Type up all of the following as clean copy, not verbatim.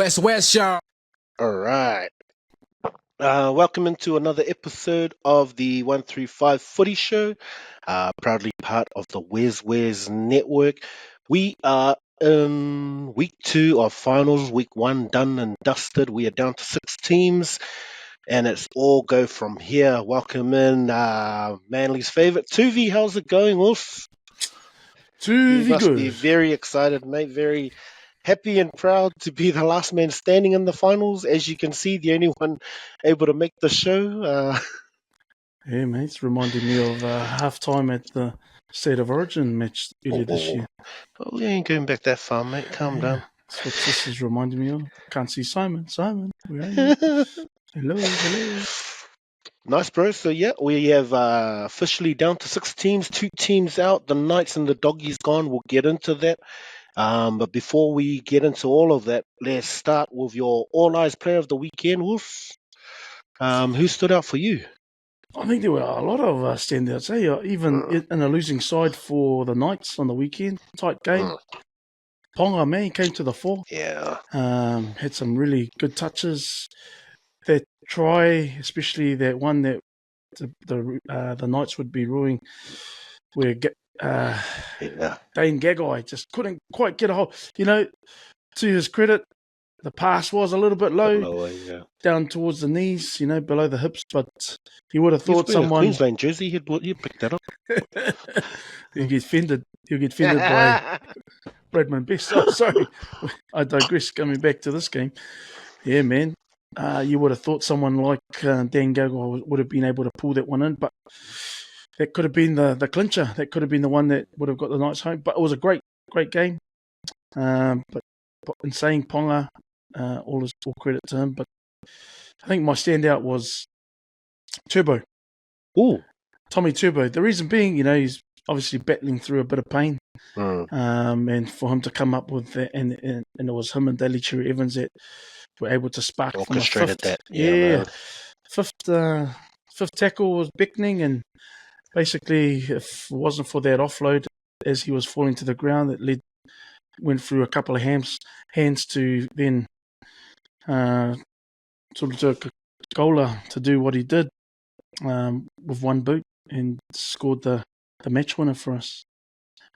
WesWes show. All right. Welcome into another episode of the 135 Footy Show, proudly part of the WesWes network. We are in week 2 of finals, week 1 done and dusted. We are down to 6 teams, and it's all go from here. Welcome in Manly's favourite, Tuvi. How's it going, Wolf? You must be very excited, mate. Very happy and proud to be the last man standing in the finals. As you can see, the only one able to make the show. Yeah, mate. It's reminding me of half-time at the State of Origin match earlier this year. Oh, we ain't going back that far, mate. Calm down. That's what this is reminding me of. Can't see Simon. Simon, where are you? Hello. Nice, bro. So, yeah, we have officially down to 6 teams, 2 teams out. The Knights and the Doggies gone. We'll get into that. But before we get into all of that, let's start with your all-eyes player of the weekend, Wolf. Who stood out for you? I think there were a lot of standouts, even in a losing side for the Knights on the weekend. Tight game. Ponga, man, came to the fore. Yeah. Had some really good touches. That try, especially that one that the Knights would be ruling, where Dane Gagai just couldn't quite get a hold. You know, to his credit, the pass was a little bit low, down towards the knees, below the hips, but he would have thought someone... Queensland jersey, he'd pick that up. He'll get offended by Bradman Best. Oh, sorry, I digress, coming back to this game. Yeah, man. You would have thought someone like Dan Gagai would have been able to pull that one in, but that could have been the clincher. That could have been the one that would have got the Knights home. But it was a great game. But in saying Ponga, all credit to him. But I think my standout was Turbo. Ooh. Tommy Turbo. The reason being, he's obviously battling through a bit of pain. And for him to come up with that, and it was him and Daly Cherry Evans that were able to spark orchestrated that. Yeah. Fifth tackle was beckoning, and basically, if it wasn't for that offload as he was falling to the ground, it went through a couple of hands to then sort of took Gola to do what he did with one boot and scored the match winner for us.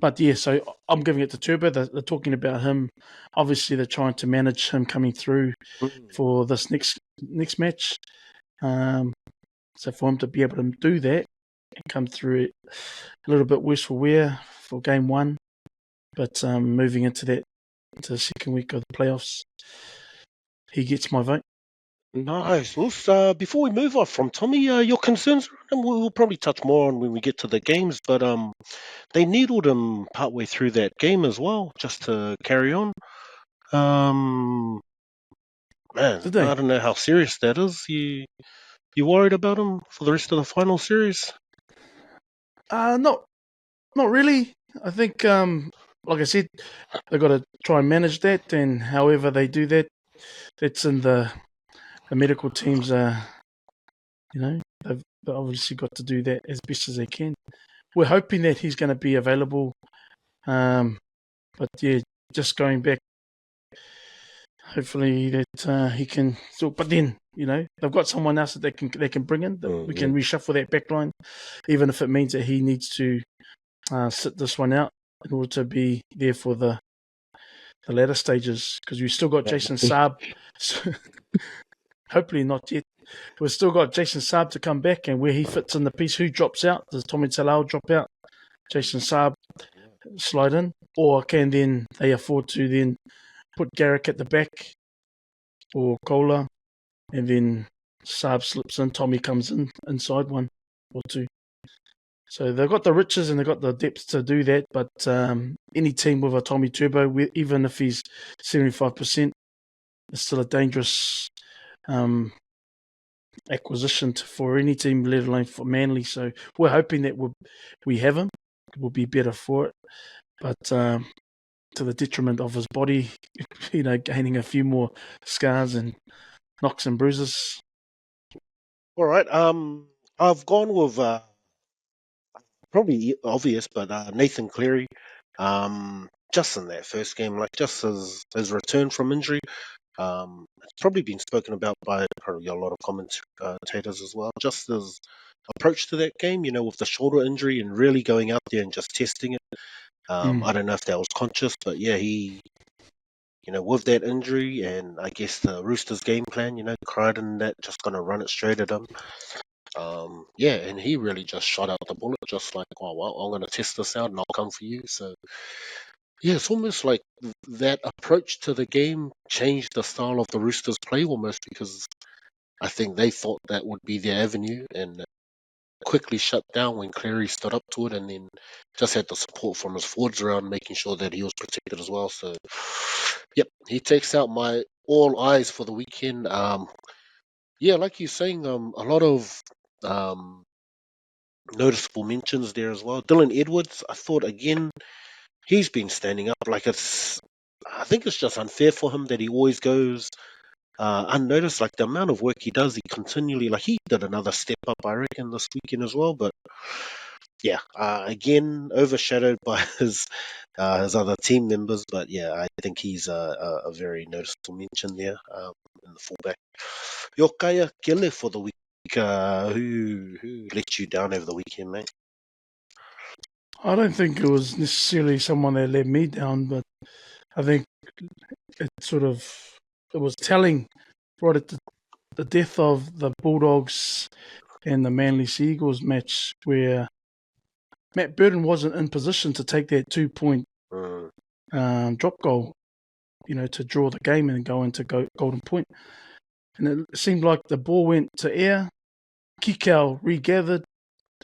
But yeah, so I'm giving it to Turbo. They're talking about him. Obviously, they're trying to manage him coming through for this next match. So for him to be able to do that and come through it a little bit worse for wear for game 1, but moving into the second week of the playoffs, he gets my vote. Nice. Well, before we move on from Tommy, your concerns, we'll probably touch more on when we get to the games, but they needled him partway through that game as well, just to carry on. Man, Did they? I don't know how serious that is. You worried about him for the rest of the final series? Not really. I think, like I said, they've got to try and manage that, and however they do that, that's in the medical teams. They've obviously got to do that as best as they can. We're hoping that he's going to be available, but yeah, just going back. Hopefully that he can still. But then they've got someone else that they can bring in. We can reshuffle that back line, even if it means that he needs to sit this one out in order to be there for the latter stages, because we've still got Jason Saab. Hopefully not yet. We've still got Jason Saab to come back, and where he fits in the piece. Who drops out? Does Tommy Talau drop out? Jason Saab slide in, or can then they afford to then put Garrick at the back or Kola, and then Saab slips in, Tommy comes in inside 1 or 2. So they've got the riches and they've got the depth to do that, but any team with a Tommy Turbo, even if he's 75%, is still a dangerous acquisition for any team, let alone for Manly. So we're hoping that we have him. We'll be better for it. But to the detriment of his body, gaining a few more scars and knocks and bruises. All right. I've gone with probably obvious, but Nathan Cleary. Just in that first game, like just his return from injury, It's probably been spoken about by probably a lot of commentators as well. Just his approach to that game, with the shoulder injury and really going out there and just testing it. I don't know if that was conscious, but yeah, he, with that injury and I guess the Roosters game plan, Crichton that just gonna run it straight at him. Yeah, and he really just shot out the bullet, just like, oh well, I'm gonna test this out and I'll come for you. So yeah, it's almost like that approach to the game changed the style of the Roosters play almost because I think they thought that would be their avenue and quickly shut down when Cleary stood up to it and then just had the support from his forwards around making sure that he was protected as well. So, yep, he takes out my all eyes for the weekend. Yeah, like you're saying, a lot of um, noticeable mentions there as well. Dylan Edwards, I thought again, he's been standing up. I think it's just unfair for him that he always goes unnoticed. Like the amount of work he does, he continually, like he did another step up, I reckon, this weekend as well. But yeah, again, overshadowed by his other team members. But yeah, I think he's a very noticeable mention there in the fullback. Yokaya Kele for the week. Who let you down over the weekend, mate? I don't think it was necessarily someone that let me down, but I think it was telling right at the death of the Bulldogs and the Manly Seagulls match where Matt Burton wasn't in position to take that 2-point drop goal, to draw the game and go into golden point. And it seemed like the ball went to air. Kikau regathered,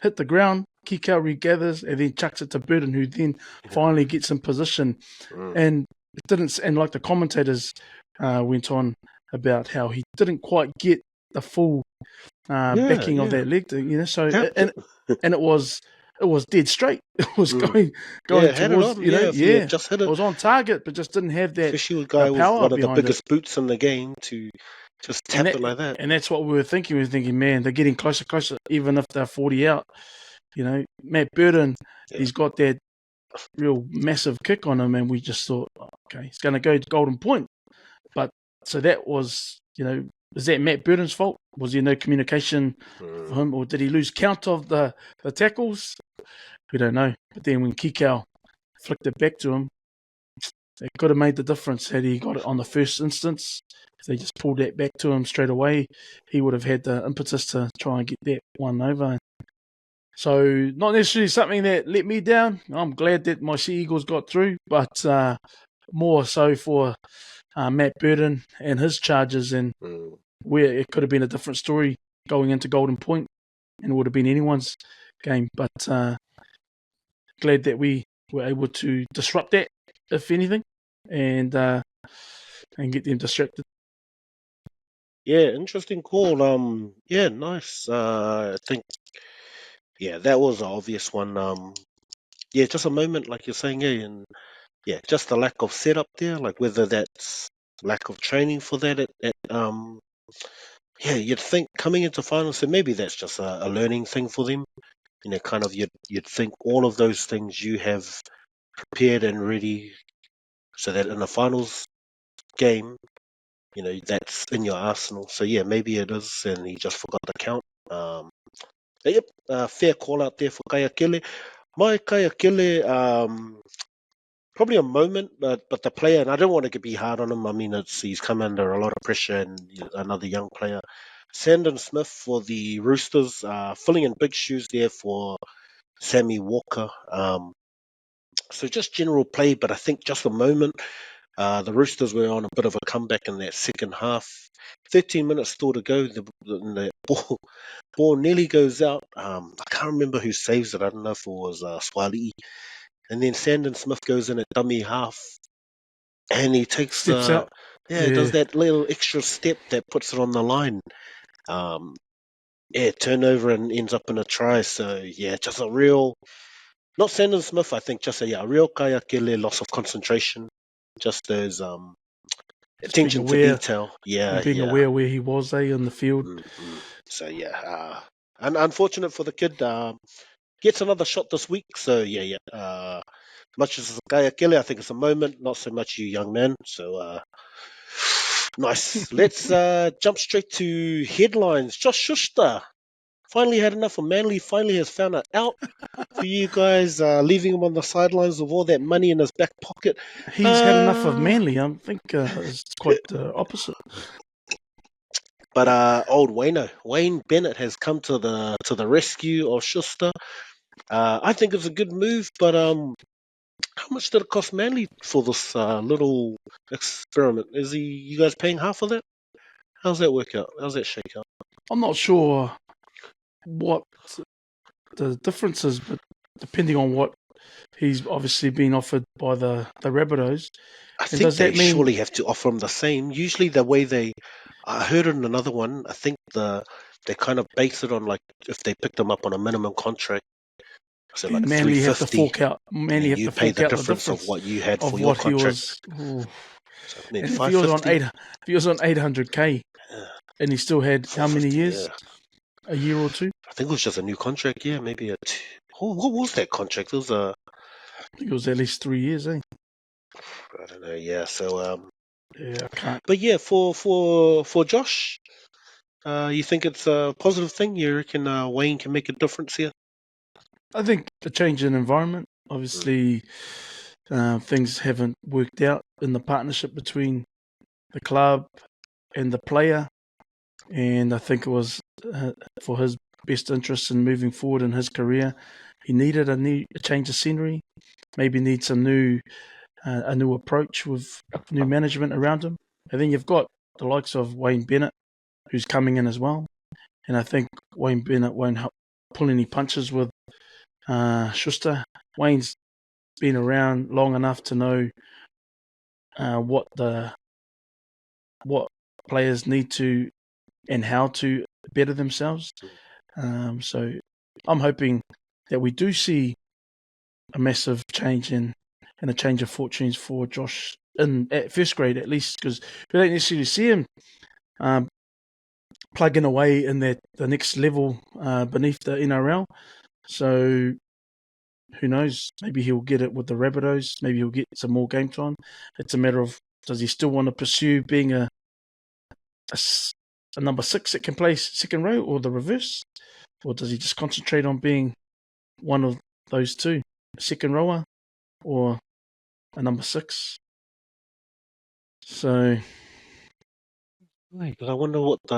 hit the ground. Kikau regathers and then chucks it to Burton, who then finally gets in position. And it didn't. And like the commentators went on about how he didn't quite get the full backing of that leg. So and it was dead straight. It was going had towards. if he had just hit it. It was on target, but just didn't have that. Especially with a guy with power one of the behind biggest boots in the game to just tap it like that. And that's what we were thinking. We were thinking, man, they're getting closer, even if they're 40 out. Matt Burton, he's got that real massive kick on him, and we just thought, okay, he's going to go to golden point. But so that was, is that Matt Burton's fault? Was there no communication for him, or did he lose count of the tackles? We don't know. But then when Kikau flicked it back to him, it could have made the difference had he got it on the first instance. If they just pulled that back to him straight away, he would have had the impetus to try and get that one over. So not necessarily something that let me down. I'm glad that my Sea Eagles got through, but more so for Matt Burton and his charges, and where it could have been a different story going into Golden Point, and it would have been anyone's game. But glad that we were able to disrupt that, if anything, and get them distracted. Yeah, interesting call. Yeah, nice. I think, yeah, that was an obvious one. Yeah, just a moment, like you're saying, and yeah, just the lack of setup there, like whether that's lack of training for that. Yeah, you'd think coming into finals, so maybe that's just a learning thing for them. Kind of you'd think all of those things you have prepared and ready, so that in the finals game, that's in your arsenal. So yeah, maybe it is, and he just forgot to count. Yep, fair call out there for Kayakele. My Kayakele, probably a moment, but the player, and I don't want to be hard on him. I mean, he's come under a lot of pressure, and another young player, Sandon Smith for the Roosters, filling in big shoes there for Sammy Walker. So just general play, but I think just a moment. The Roosters were on a bit of a comeback in that second half. 13 minutes still to go. The ball nearly goes out. I can't remember who saves it. I don't know if it was Swali. And then Sandon Smith goes in at dummy half, and he takes Steps out. does that little extra step that puts it on the line. Turnover and ends up in a try. So yeah, just a real, not Sandon Smith. I think just a real Kayakele loss of concentration. Just those attention to detail. Yeah, being aware where he was in the field. So yeah, and unfortunate for the kid. Gets another shot this week. So yeah. Much as Kayakele, I think it's a moment. Not so much you, young man. So Nice. Let's jump straight to headlines. Josh Schuster finally had enough of Manly. Finally has found it out for you guys, leaving him on the sidelines with all that money in his back pocket. He's had enough of Uh, Manly. I think it's quite the opposite. but old Wayne Bennett has come to the rescue of Schuster. I think it's a good move, but how much did it cost Manly for this little experiment? Is he you guys paying half of that? How's that work out? How's that shake out? I'm not sure what the difference is, but depending on what he's obviously been offered by the Rabbitohs, I and think does they that mean surely have to offer him the same. Usually, the way I heard in another one. I think they kind of base it on like if they picked him up on a minimum contract, so like then three Manly have to fifty, fork out? and Manly then have you to pay fork the out the difference of difference what you had for of your what he contract. was. Ooh. So maybe And if five he was on fifty. if he was on 800k, and he still had Four how many fifty. years? Yeah, A year or two? I think it was just a new contract. Yeah, maybe what was that contract? It was a I think it was at least 3 years, eh? I don't know. Yeah. So Yeah, I can't. but yeah, for Josh, you think it's a positive thing? You reckon Wayne can make a difference here? I think the change in environment, Mm. obviously, things haven't worked out in the partnership between the club and the player, and I think it was for his best interest in moving forward in his career. He needed a change of scenery, maybe need some a new approach with new management around him. And then you've got the likes of Wayne Bennett, who's coming in as well. And I think Wayne Bennett won't pull any punches with Schuster. Wayne's been around long enough to know what players need to and how to better themselves. So I'm hoping that we do see a massive change and a change of fortunes for Josh at first grade at least, because we don't necessarily see him um, plugging away in the next level beneath the NRL. So who knows? Maybe he'll get it with the Rabbitohs. Maybe he'll get some more game time. It's a matter of, does he still want to pursue being a number six that can play second row, or the reverse, or does he just concentrate on being one of those two, a second rower or a number six? So Right, but I wonder what's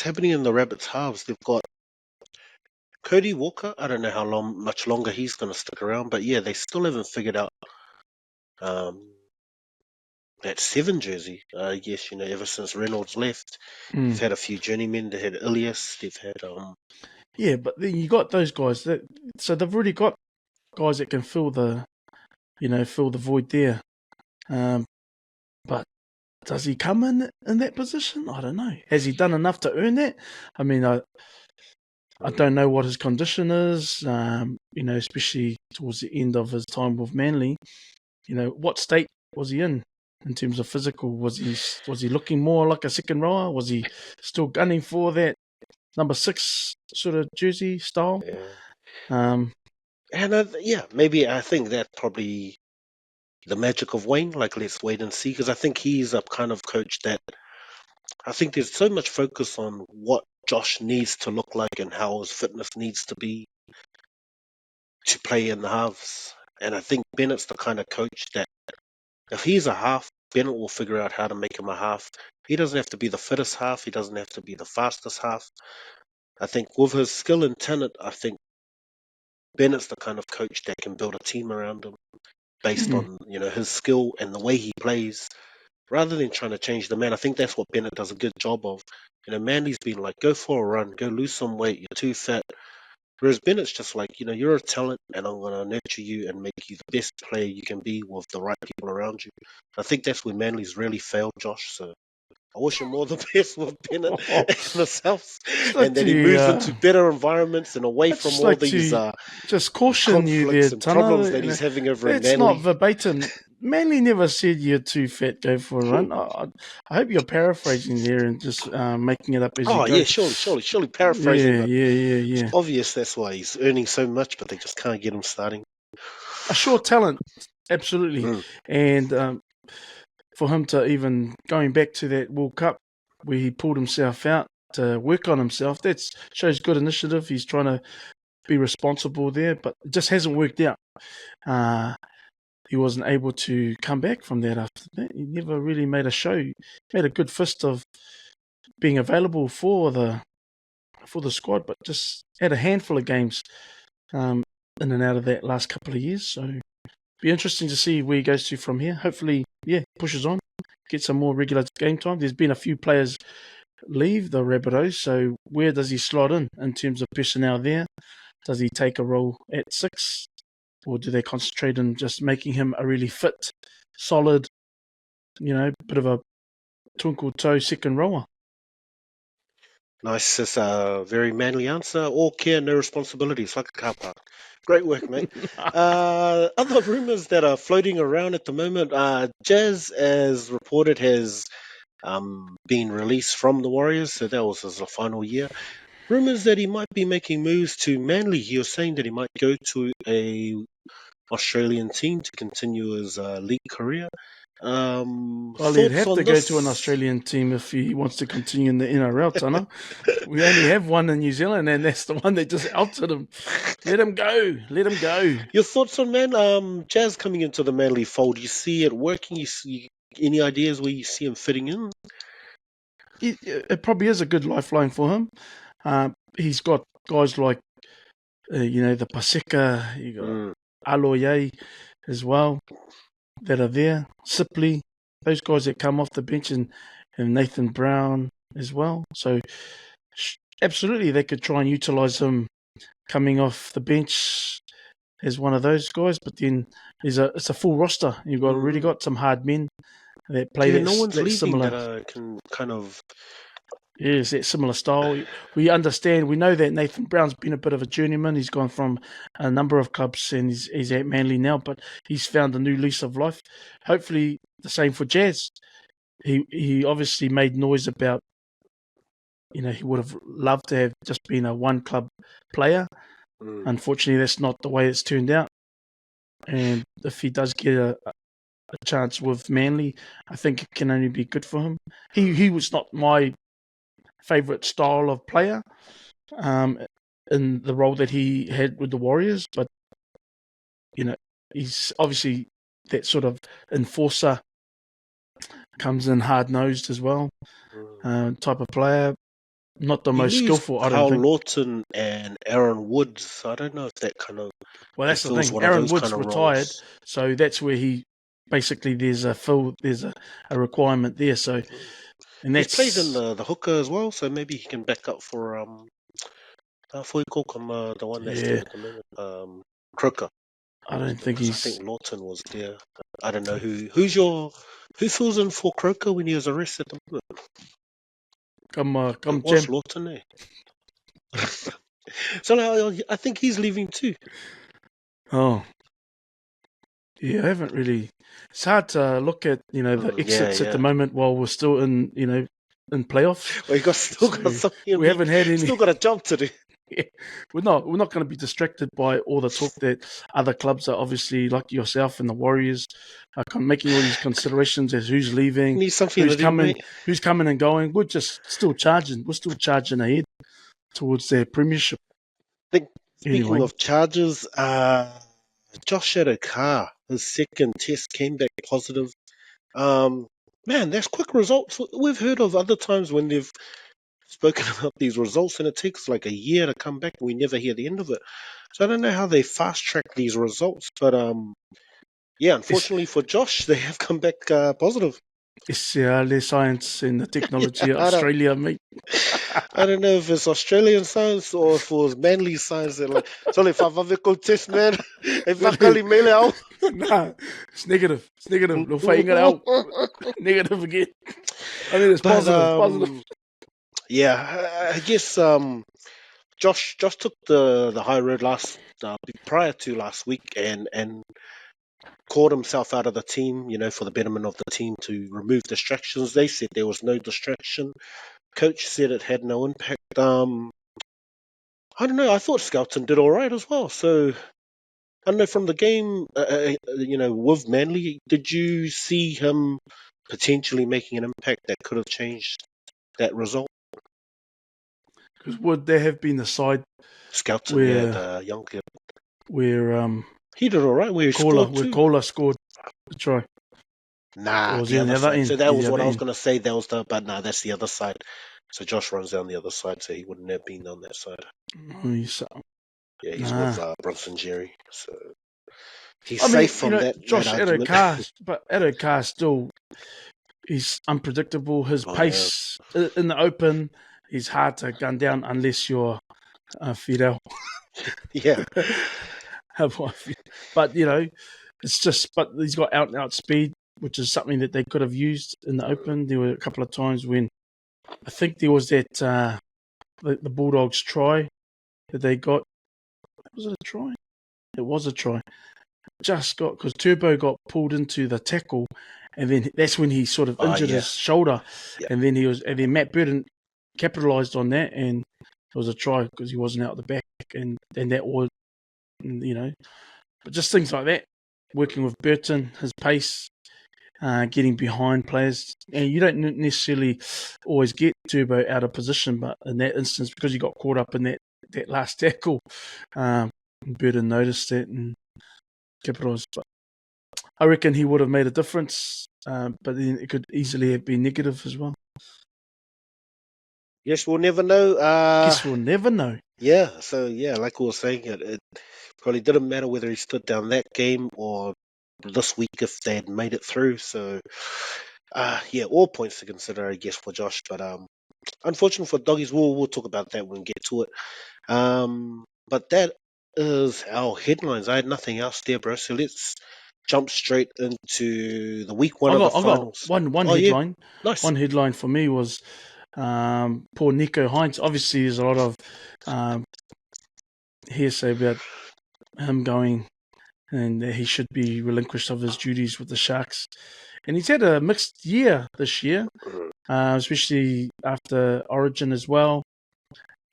happening in the Rabbits halves. They've got Cody Walker. I don't know how much longer he's going to stick around, but yeah, they still haven't figured out um, that seven jersey. I guess ever since Reynolds left, they've mm, had a few journeymen. They had Ilias. They've had yeah, but then you got those guys so they've already got guys that can fill the void there. Um, but does he come in that position? I don't know. Has he done enough to earn that? I mean, I mm, don't know what his condition is. Especially towards the end of his time with Manly. What state was he in terms of physical? Was he looking more like a second rower? Was he still gunning for that number six sort of jersey style? yeah. Um, And yeah, maybe I think that probably the magic of Wayne. Like, let's wait and see, because I think he's a kind of coach that I think there's so much focus on what Josh needs to look like and how his fitness needs to be to play in the halves. And I think Bennett's the kind of coach that if he's a half, Bennett will figure out how to make him a half. He doesn't have to be the fittest half. He doesn't have to be the fastest half. I think with his skill and talent, I think Bennett's the kind of coach that can build a team around him based mm, on his skill and the way he plays, rather than trying to change the man. I think that's what Bennett does a good job of. Mandy's been like, go for a run, go lose some weight, you're too fat. Whereas Bennett's just like, you're a talent and I'm going to nurture you and make you the best player you can be with the right people around you. I think that's where Manly's really failed, Josh. So I wish him all the best with Bennett and the Souths, just like and that he to, moves into better environments and away I from just all like these to just caution you there, conflicts and problems Tana. that he's having over in That's not Manly. verbatim. Manly never said you're too fat. Go for a run. I hope you're paraphrasing there and just making it up as you Oh go. yeah, surely paraphrasing, Yeah, but yeah, yeah, it's yeah. obvious that's why he's earning so much, but they just can't get him starting. A sure talent, absolutely. Mm, And for him to even going back to that World Cup where he pulled himself out to work on himself, that shows good initiative. He's trying to be responsible there, but it just hasn't worked out. He wasn't able to come back from that after that. He never really made a show. He made a good fist of being available for the squad, but just had a handful of games in and out of that last couple of years. So be interesting to see where he goes to from here. Hopefully, pushes on, get some more regular game time. There's been a few players leave the Rabbitohs, so where does he slot in terms of personnel there? Does he take a role at 6, or do they concentrate on just making him a really fit, solid, bit of a twinkle toe second rower? Nice. That's a very manly answer. All care, no responsibilities, like a car park. Great work, mate. Other rumours that are floating around at the moment, Jazz, as reported, has been released from the Warriors, so that was his final year. Rumours that he might be making moves to Manly. He was saying that he might go to a Australian team to continue his league career. Well, he'd Thoughts have on to go this? to an Australian team if he wants to continue in the NRL, Tana. We only have one in New Zealand, and that's the one that just outed him. Let him go. Let him go. Your thoughts on Jazz coming into the Manly fold? You see it working? You see any ideas where you see him fitting in? It probably is a good lifeline for him. He's got guys like, the Paseka, you got Aloye as well that are there. Sipley, those guys that come off the bench, and Nathan Brown as well. So absolutely, they could try and utilise him coming off the bench as one of those guys. But then it's a full roster. You've got already got some hard men that play no one's leaving similar. that can kind of. Yes, that similar style. We understand. We know that Nathan Brown's been a bit of a journeyman. He's gone from a number of clubs and he's at Manly now, but he's found a new lease of life. Hopefully, the same for Jazz. He obviously made noise about, he would have loved to have just been a one club player. Unfortunately, that's not the way it's turned out. And if he does get a chance with Manly, I think it can only be good for him. He was not my favourite style of player in the role that he had with the Warriors, but he's obviously that sort of enforcer, comes in hard-nosed as well, type of player. Not the most skillful, I don't think. Lawton and Aaron Woods, I don't know if that kind of. Well, that's the thing. Aaron Woods retired, roles. So that's where he basically there's a requirement there. So, and he's played in the hooker as well, so maybe he can back up for the one that's there at the moment, Croker. I don't think I think Lawton was there. I don't know who fills in for Croker when he was arrested at the moment. Come, was Lawton there? So now I think he's leaving too. Oh, yeah, I haven't really. It's hard to look at the exits at the moment while we're still in in playoffs. Well, got something. We haven't had any. Still got a job to do. Yeah, we're not going to be distracted by all the talk that other clubs are obviously like yourself and the Warriors are making all these considerations as who's leaving, who's coming and going. We're just still charging. We're still charging ahead towards their premiership. Speaking of charges, Josh Addo-Carr, his second test came back positive. Man, that's quick results. We've heard of other times when they've spoken about these results and it takes like a year to come back and we never hear the end of it. So I don't know how they fast track these results, but unfortunately for Josh, they have come back positive. It's the science and the technology of Australia, mate. I don't know if it's Australian science or if it was Manly science. They're like, sorry, if I've ever got test, man. Nah, it's negative. It's negative. We're fighting it out. Negative again. I mean, it's positive. Yeah, I guess Josh took the high road prior to last week and called himself out of the team, for the betterment of the team to remove distractions. They said there was no distraction. Coach said it had no impact. I don't know. I thought Skelton did all right as well. So I don't know from the game, with Manly, did you see him potentially making an impact that could have changed that result. Because would there have been the side Skelton, yeah, where the young kid. where He did all right, where he scored too. Kohler scored the try? Or Nah, was the he on the other other side. end? So that He's was the what other I was end. going to say. That was but nah, that's the other side. So Josh runs down the other side, so he wouldn't have been on that side. Yeah, he's with Nah. Bronson Jerry, so he's I mean, safe from that Josh argument. Addo-Carr, but Addo-Carr still, he's unpredictable. His Oh yeah, pace in the open, he's hard to gun down unless you're Fidel. yeah, But, it's just, but he's got out and out speed, which is something that they could have used in the open. There were a couple of times when I think there was that, the Bulldogs try that they got. Was it a try? It was a try. Just got, because Turbo got pulled into the tackle, and then that's when he sort of injured yeah, his shoulder, yeah. and then Matt Burton capitalised on that, and it was a try because he wasn't out the back, and that was, but just things like that. Working with Burton, his pace, getting behind players, and you don't necessarily always get Turbo out of position, but in that instance, because he got caught up in that last tackle, Burton noticed that and capitalised. But I reckon he would have made a difference, but then it could easily have been negative as well. Yes, we'll never know. Guess we'll never know. Yeah, so yeah, like we were saying, it probably didn't matter whether he stood down that game or this week if they had made it through. So, yeah, all points to consider, I guess, for Josh. But unfortunately for doggies, we'll talk about that when we get to it. But that is our headlines. I had nothing else there, bro. So let's jump straight into the week one of the I got finals. one Oh yeah, headline. nice. One headline for me was poor Nicho Hynes. Obviously, there's a lot of hearsay about him going and that he should be relinquished of his duties with the Sharks. And he's had a mixed year this year, especially after Origin as well,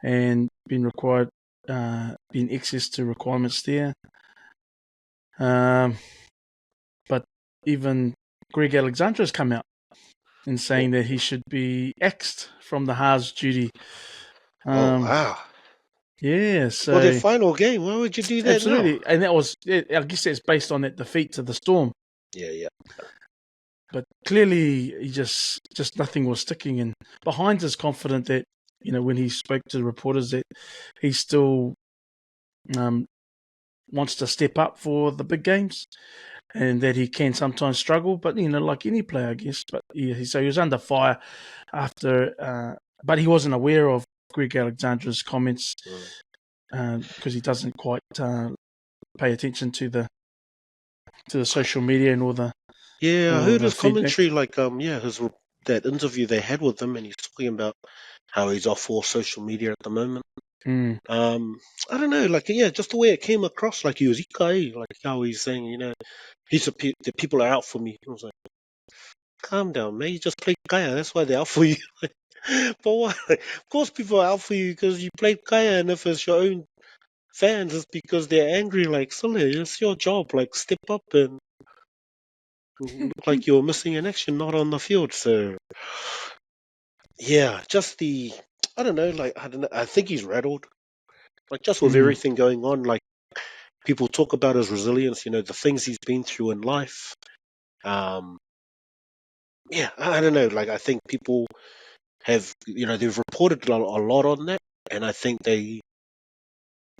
and been access to requirements there. But even Greg Alexander has come out and saying that he should be axed from the Haas duty. Oh wow. Yeah, For their so final game, why would you do that now? absolutely, and I guess that's based on that defeat to the Storm. Yeah, yeah. But clearly, he just nothing was sticking. And Behind is confident that when he spoke to the reporters that he still wants to step up for the big games, and that he can sometimes struggle. But like any player, I guess. But yeah, so he was under fire after, but he wasn't aware of Greg Alexander's comments because he doesn't quite pay attention to the social media and all the Yeah, I all heard the his feedback. commentary, like that interview they had with him, and he's talking about how he's off all social media at the moment. Mm. I don't know, like yeah, just the way it came across, like he was ikai, like how he's saying, the people are out for me. I was like, calm down, man. You just played Kaya, that's why they're out for you. But why? Of course, people are out for you because you played Kaya, and if it's your own fans, it's because they're angry. Like, Sully, it's your job. Like, step up and look like you're missing in action, not on the field. So, yeah, I don't know, like, I don't know. I think he's rattled. Like, just with Mm. everything going on, like, people talk about his resilience, the things he's been through in life. Um, yeah, I don't know. Like, I think people have, they've reported a lot on that. And I think the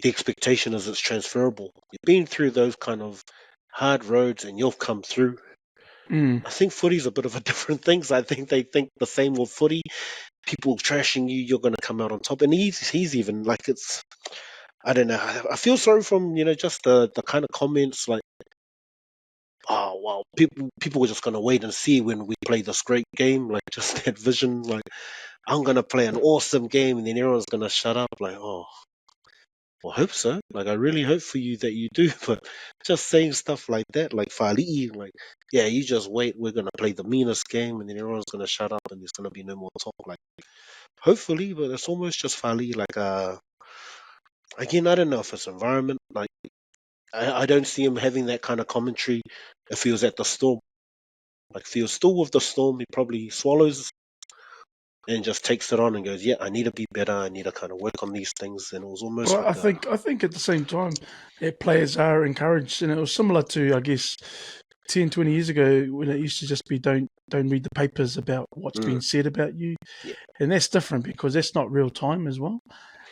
expectation is it's transferable. You've been through those kind of hard roads and you've come through. Mm. I think footy's a bit of a different thing. So I think they think the same with footy. People trashing you, you're going to come out on top. And he's even like I don't know. I feel sorry from just the kind of comments like, oh well, people were just going to wait and see when we play this great game. Like just that vision, like I'm going to play an awesome game, and then everyone's going to shut up. Like oh. Well, I hope so. Like, I really hope for you that you do. But just saying stuff like that, like Fali'i, like, yeah, you just wait. We're gonna play the meanest game, and then everyone's gonna shut up, and there's gonna be no more talk. Like, hopefully, but it's almost just Fali. Like, again, I don't know if it's environment. Like, I don't see him having that kind of commentary if he was at the Storm. Like if he was still with the Storm, he probably swallows and just takes it on and goes, yeah, I need to be better. I need to kind of work on these things. And it was almost But like I think at the same time, players are encouraged, and it was similar to, I guess, 10, 20 years ago when it used to just be don't read the papers about what's being said about you, yeah, and that's different because that's not real time as well.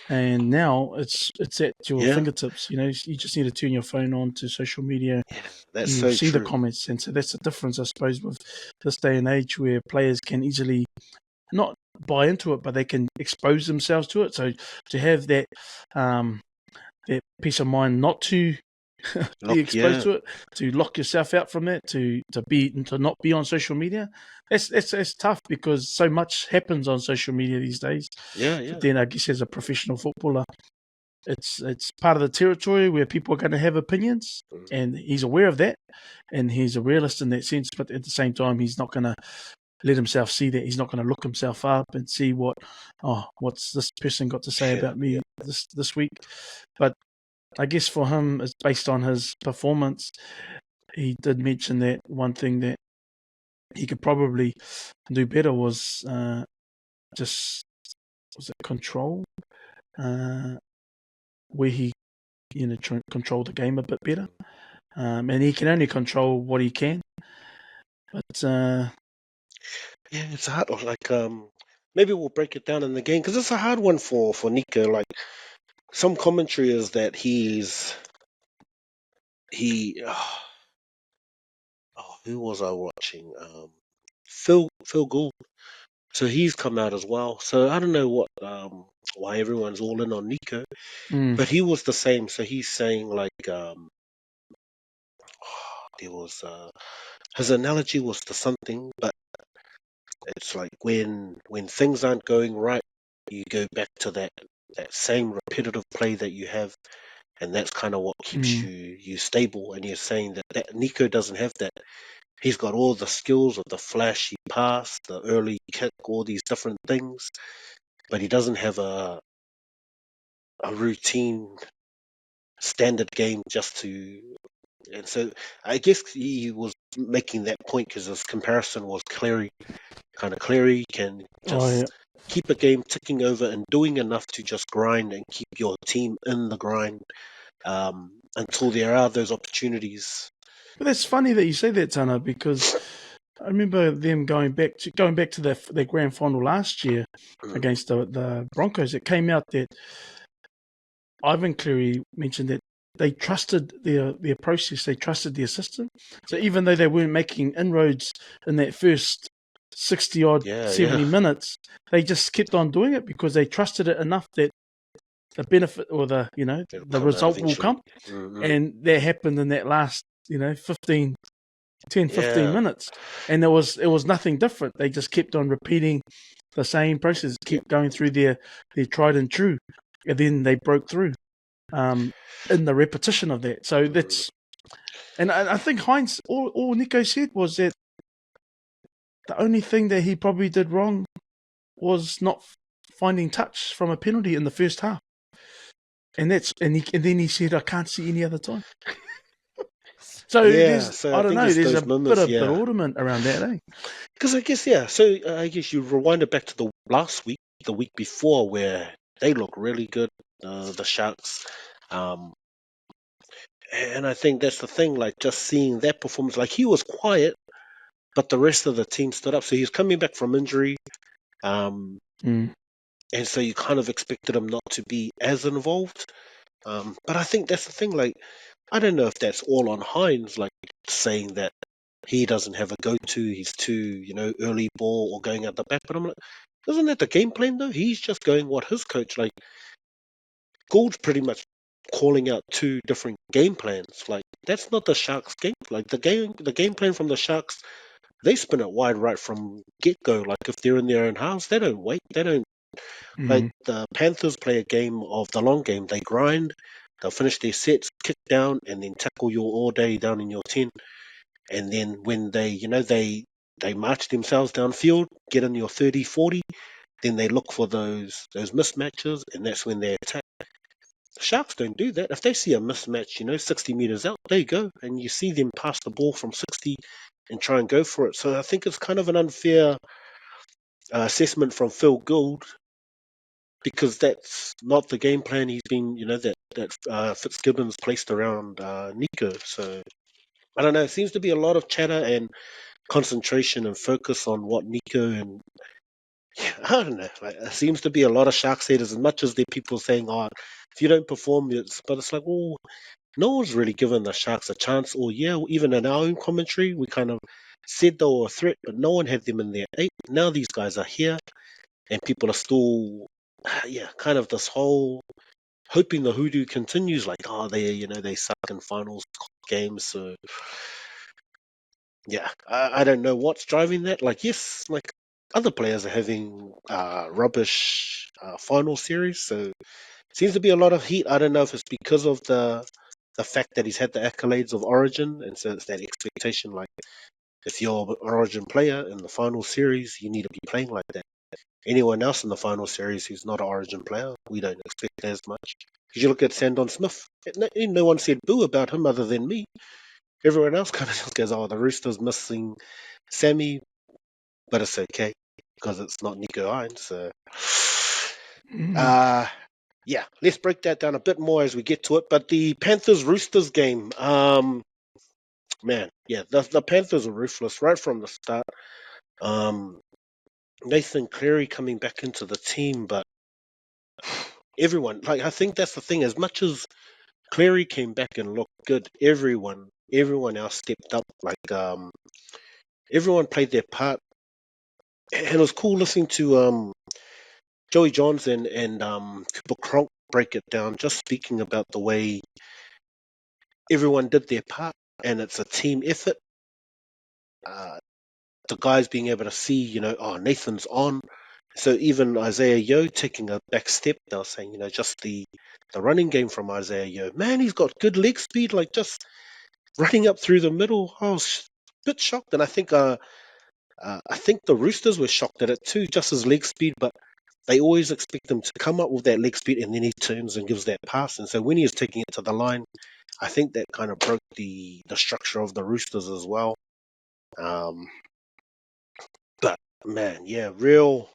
And now it's at your yeah, fingertips. You know, you just need to turn your phone on to social media, yeah, that's and you'll so see the true. comments. And so that's the difference, I suppose, with this day and age where players can easily not buy into it, but they can expose themselves to it. So to have um, that peace of mind not to be Look, exposed yeah, to it, to lock yourself out from that, to not be on social media. That's tough because so much happens on social media these days. yeah, But yeah. then I guess as a professional footballer, it's part of the territory where people are going to have opinions, Mm, and he's aware of that, and he's a realist in that sense. But at the same time, he's not going to let himself see that. He's not going to look himself up and see what's this person got to say yeah, about yeah. me this week. But I guess for him, it's based on his performance. He did mention that one thing that he could probably do better was just was it control, uh, where he controlled the game a bit better. And he can only control what he can. But Yeah, it's hard. Or like, maybe we'll break it down in the game because it's a hard one for Nico. Like some commentary is that he. Oh, who was I watching? Phil Gould. So he's come out as well. So I don't know why everyone's all in on Nico, mm, but he was the same. So he's saying like there was his analogy was to something, but it's like when things aren't going right, you go back to that same repetitive play that you have, and that's kind of what keeps mm, you stable. And you're saying that Nico doesn't have that. He's got all the skills of the flashy pass, the early kick, all these different things, but he doesn't have a routine standard game just to. And so I guess he was making that point because his comparison was Cleary. Kind of Cleary can oh yeah. just keep a game ticking over and doing enough to just grind and keep your team in the grind until there are those opportunities. But that's funny that you say that, Tana, because I remember them going back to their grand final last year Mm, against the Broncos. It came out that Ivan Cleary mentioned that they trusted their process, they trusted their system. So yeah, even though they weren't making inroads in that first 60 odd yeah, yeah. 70 minutes, they just kept on doing it because they trusted it enough that the benefit or It'll the come out result will eventually. come. Mm-hmm. And that happened in that last 10, 15 Yeah, minutes, and it was nothing different. They just kept on repeating the same process, yeah. keep going through their tried and true, and then they broke through um, in the repetition of that. So Mm, and I think Heinz, all Nico said was that the only thing that he probably did wrong was not finding touch from a penalty in the first half, and then he said, I can't see any other time. So yeah, there's, so I I don't think know, it's there's a those bit moments, of yeah. bewilderment around that, eh? Because I guess, yeah, so I guess you rewind it back to the last week, the week before, where they look really good, the Sharks. Um, and I think that's the thing, like just seeing that performance, like he was quiet, but the rest of the team stood up. So he's coming back from injury. Um, Mm. and so you kind of expected him not to be as involved. But I think that's the thing, like, I don't know if that's all on Hines, like saying that he doesn't have a go-to, he's too, early ball or going out the back. But I'm like, isn't that the game plan though? He's just going what his coach, like Gould's pretty much calling out two different game plans. Like that's not the Sharks game. Like the game plan from the Sharks, they spin it wide right from get go. Like if they're in their own house, they don't wait. They don't like Mm. the Panthers play a game of the long game. They grind, they'll finish their sets, kick down, and then tackle you all day down in your 10. And then when they march themselves downfield, get in your 30, 40, then they look for those mismatches, and that's when they attack. Sharks don't do that. If they see a mismatch, 60 meters out, they go, and you see them pass the ball from 60. and try and go for it. So I think it's kind of an unfair assessment from Phil Gould, because that's not the game plan he's been, that Fitzgibbons placed around Nicho. So I don't know. It seems to be a lot of chatter and concentration and focus on what Nicho and I don't know. Like, it seems to be a lot of Sharks haters, as much as there are people saying, "Oh, if you don't perform, but it's like, well, no one's really given the Sharks a chance. Or yeah, even in our own commentary, we kind of said they were a threat, but no one had them in their eight. Now these guys are here, and people are still, yeah, kind of this whole hoping the hoodoo continues. Like, oh, they suck in finals games, so yeah, I don't know what's driving that. Like, yes, like other players are having rubbish final series, so seems to be a lot of heat. I don't know if it's because of the fact that he's had the accolades of Origin, and so it's that expectation. Like, if you're an Origin player in the final series, you need to be playing like that. Anyone else in the final series who's not an Origin player, we don't expect as much. Because you look at Sandon Smith, no one said boo about him other than me. Everyone else kind of just goes, "Oh, the Roosters missing Sammy," but it's okay because it's not Nicho Hynes. So, uh, yeah, let's break that down a bit more as we get to it. But the Panthers Roosters game, man, yeah, the Panthers are ruthless right from the start. Um, Nathan Cleary coming back into the team, but everyone, like, I think that's the thing. As much as Cleary came back and looked good, everyone else stepped up. Like, everyone played their part, and it was cool listening to Joey Johns and Cooper Cronk break it down, just speaking about the way everyone did their part, and it's a team effort. The guys being able to see, oh, Nathan's on. So even Isaiah Yeo taking a back step, they were saying, just the running game from Isaiah Yeo. Man, he's got good leg speed, like just running up through the middle. I was a bit shocked, and I think the Roosters were shocked at it too, just his leg speed, but they always expect him to come up with that leg speed and then he turns and gives that pass. And so when he was taking it to the line, I think that kind of broke the structure of the Roosters as well. Um, but man, yeah, real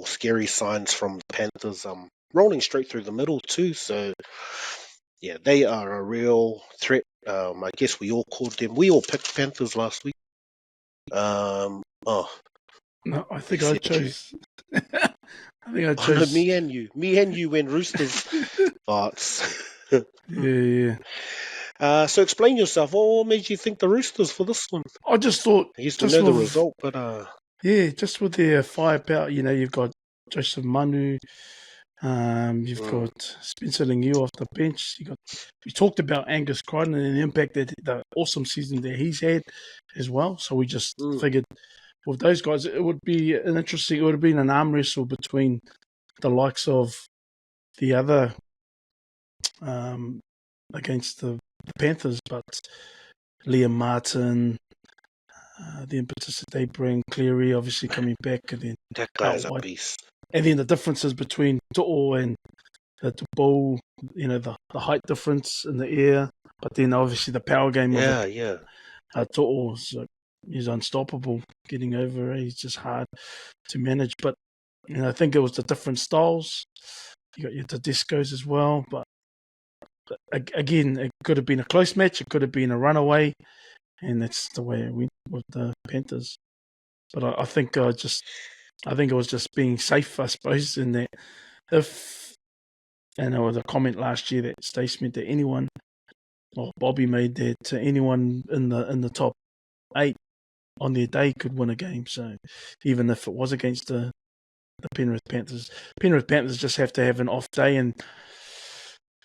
scary signs from the Panthers. Rolling straight through the middle too. So yeah, they are a real threat. I guess we all called them. We all picked Panthers last week. Oh, No, I they think I said you. chose. I think I Oh no, chose. me and you went Roosters. Farts. Yeah. So explain yourself. What made you think the Roosters for this one? I just thought, I used to just know the with result, but just with their firepower, you've got Joseph Manu, you've mm, got Spencer Leniu off the bench. We talked about Angus Crichton and the impact that the awesome season that he's had as well. So we just mm, figured with those guys, it would have been an arm wrestle between the likes of the other against the Panthers, but Liam Martin, the impetus that they bring, Cleary obviously coming back, and then that guy out is a wide, beast. and then the differences between To'o and the Ball, the height difference in the air, but then obviously the power game of Yeah. To'o is unstoppable getting over. He's just hard to manage, but I think it was the different styles. You got your Tedesco's as well, but again, it could have been a close match. It could have been a runaway, and that's the way it went with the Panthers. But I think I think it was just being safe, I suppose, in that if, and there was a comment last year that Stace meant that anyone, or Bobby made that anyone in the top 8 on their day could win a game. So even if it was against the Penrith Panthers just have to have an off day and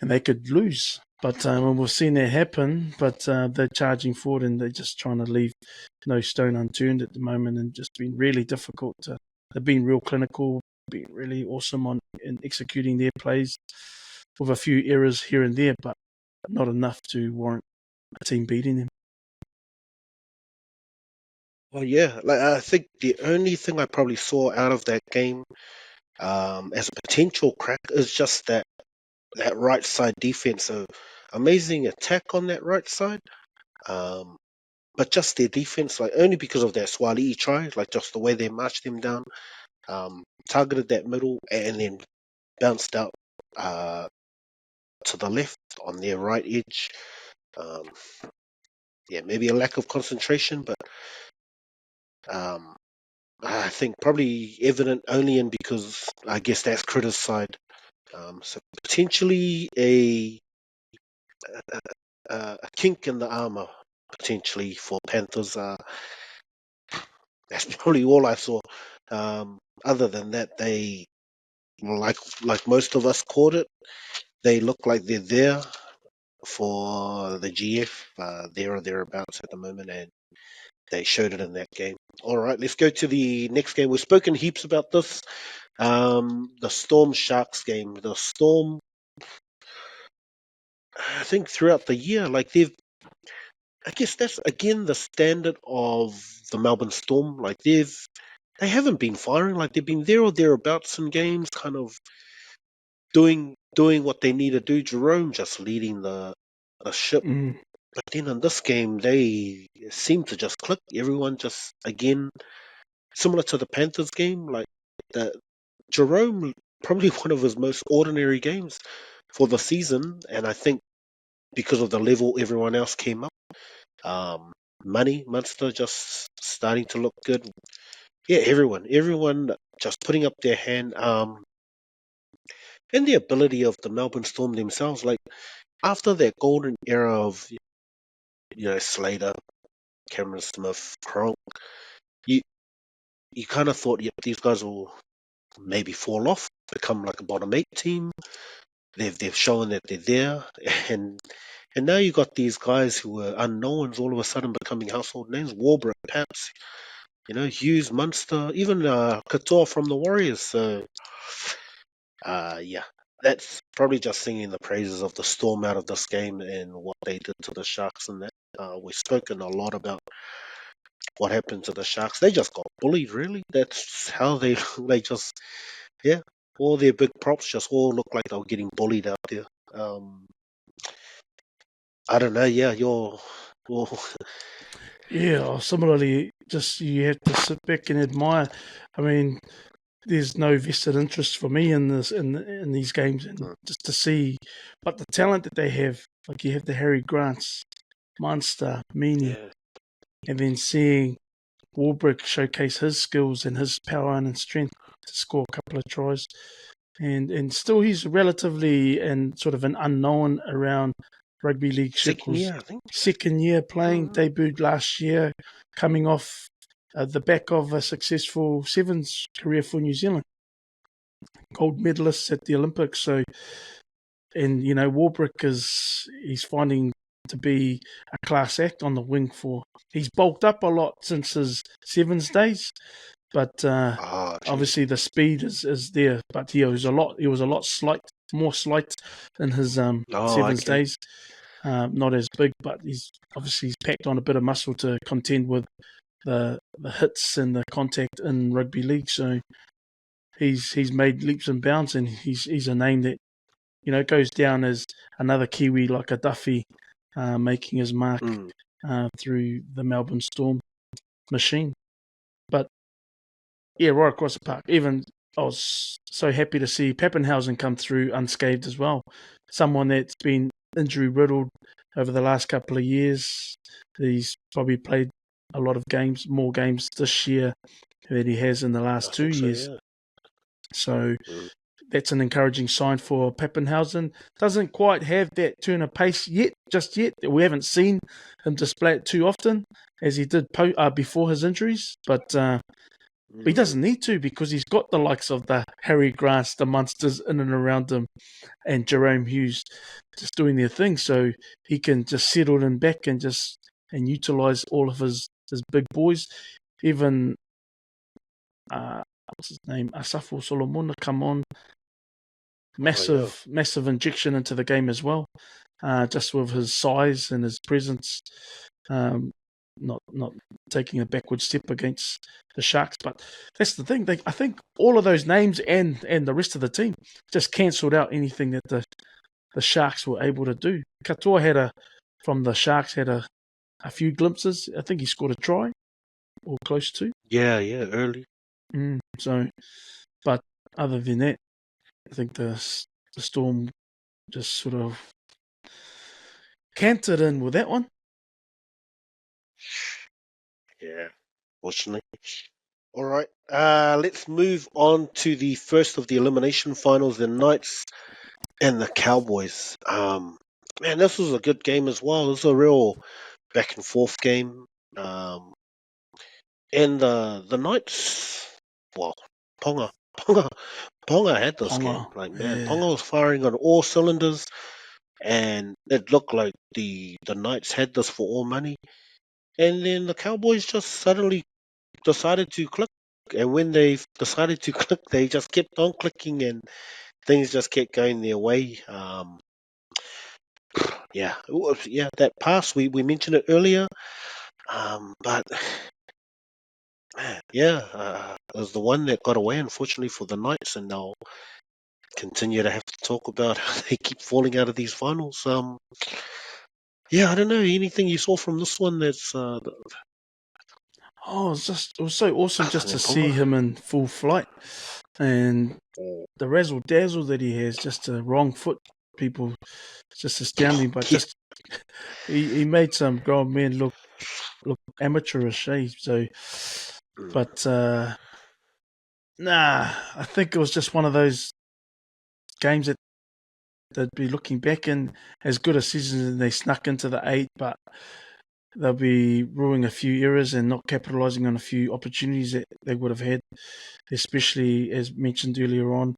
they could lose. But we've seen that happen. But they're charging forward and they're just trying to leave no stone unturned at the moment, and just been really difficult. They've been real clinical, been really awesome in executing their plays with a few errors here and there, but not enough to warrant a team beating them. Well, yeah. Like, I think the only thing I probably saw out of that game, as a potential crack, is just that right side defense. So amazing attack on that right side. But just their defense, like only because of that Swali'i try, like just the way they marched them down, targeted that middle and then bounced out to the left on their right edge. Um, yeah, maybe a lack of concentration, but I think probably evident only in because I guess that's Critter's side. So potentially a kink in the armor potentially for Panthers. That's probably all I saw. Other than that, they like most of us caught it. They look like they're there for the GF, there or thereabouts at the moment, and they showed it in that game. All right, let's go to the next game. We've spoken heaps about this. The Storm Sharks game. The Storm, I think throughout the year, like I guess that's again the standard of the Melbourne Storm. Like they haven't been firing. Like they've been there or thereabouts in games, kind of doing what they need to do. Jerome just leading the ship. Mm. But then in this game, they seem to just click. Everyone just again similar to the Panthers game, like the Jerome probably one of his most ordinary games for the season, and I think because of the level everyone else came up. Munster just starting to look good. Yeah, everyone just putting up their hand. And the ability of the Melbourne Storm themselves, like after that golden era of Slater, Cameron Smith, Cronk, you you kind of thought, yep, these guys will maybe fall off, become like a bottom 8 team. They've shown that they're there, and now you got these guys who were unknowns all of a sudden becoming household names. Warbrick, Paps, Hughes, Munster, even Katoa from the Warriors. So, yeah, that's probably just singing the praises of the Storm out of this game and what they did to the Sharks. And that we've spoken a lot about what happened to the Sharks. They just got bullied, really. That's how they they just yeah. All their big props just all look like they were getting bullied out there. Um, I don't know. Yeah, you're Yeah, similarly, just you have to sit back and admire. I mean, there's no vested interest for me in this in these games, and just to see, but the talent that they have, like you have the Harry Grants, Munster, Meany, yeah. and then seeing Warbrick showcase his skills and his power and strength to score a couple of tries, and still he's relatively and sort of an unknown around rugby league Second circles. year, I think. Second year playing, debuted last year, coming off the back of a successful sevens career for New Zealand, gold medalists at the Olympics. So, and Warbrick he's finding to be a class act on the wing for. He's bulked up a lot since his sevens days, but Ah, jeez. obviously the speed is there. But he was a lot more slight in his Oh, sevens okay. days. Not as big, but he's packed on a bit of muscle to contend with the hits and the contact in rugby league. So he's made leaps and bounds, and he's a name that goes down as another Kiwi like a Duffy, making his mark through the Melbourne Storm machine. But yeah, right across the park. Even I was so happy to see Pappenhausen come through unscathed as well. Someone that's been injury riddled over the last couple of years. He's probably played a lot of games, more games this year than he has in the I last 2 think so. years. Yeah. So that's an encouraging sign for Pappenhausen. Doesn't quite have that turn of pace just yet. We haven't seen him display it too often as he did before his injuries, but he doesn't need to because he's got the likes of the Harry Grants, the Munsters in and around him, and Jerome Hughes just doing their thing. So he can just settle in back and utilize all of his big boys. Even what's his name, Asafo Solomon, come on, massive injection into the game as well. Just with his size and his presence, not taking a backward step against the Sharks. But that's the thing. I think all of those names and the rest of the team just cancelled out anything that the Sharks were able to do. Katoa from the Sharks had a a few glimpses. I think he scored a try or close to. Yeah, early. So, but other than that, I think the Storm just sort of cantered in with that one. Yeah, fortunately. All right, let's move on to the first of the elimination finals, the Knights and the Cowboys. Man, this was a good game as well. This was a real back and forth game. And the Knights, well, Ponga, Ponga, Ponga had this game. Ponga, Like, man, yeah. Ponga was firing on all cylinders, and it looked like the Knights had this for all money. And then the Cowboys just suddenly decided to click. And when they decided to click, they just kept on clicking, and things just kept going their way. Yeah, that pass we mentioned it earlier. But man, yeah, it was the one that got away, unfortunately, for the Knights, and they'll continue to have to talk about how they keep falling out of these finals. Yeah, I don't know. Anything you saw from this one that's Oh, it was so awesome just to see Ponga? him in full flight, and the razzle dazzle that he has, just a wrong foot, people, it's just astounding. But Yeah. just he made some grown men look amateurish, eh? So, but nah, I think it was just one of those games that they'd be looking back in as good a season, and they snuck into the 8, but they'll be ruining a few errors and not capitalising on a few opportunities that they would have had, especially as mentioned earlier on,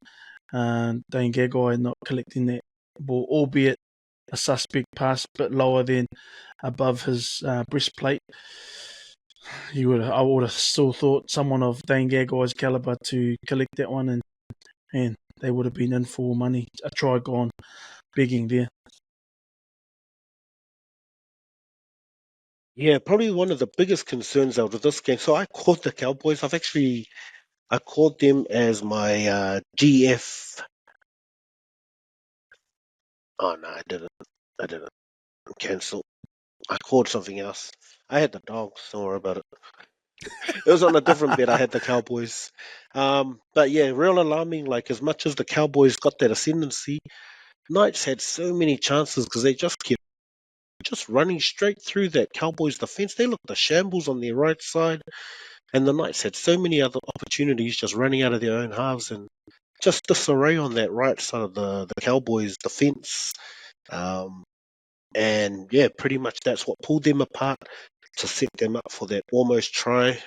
Dane Gagai not collecting that ball, albeit a suspect pass, a bit lower than above his breastplate. I would have still thought someone of Dane Gagai's calibre to collect that one, and they would have been in for money. A try gone begging there. Yeah, probably one of the biggest concerns out of this game. So I called the Cowboys. I called them as my GF. Oh no, I didn't. I didn't cancel. I called something else. I had the Dogs. Don't worry about it. It was on a different bet. I had the Cowboys. But yeah, real alarming. Like, as much as the Cowboys got that ascendancy, Knights had so many chances because they just kept just running straight through that Cowboys defense. They looked a shambles on their right side, and the Knights had so many other opportunities just running out of their own halves, and just disarray on that right side of the Cowboys defense. Um, and yeah, pretty much that's what pulled them apart to set them up for that almost try.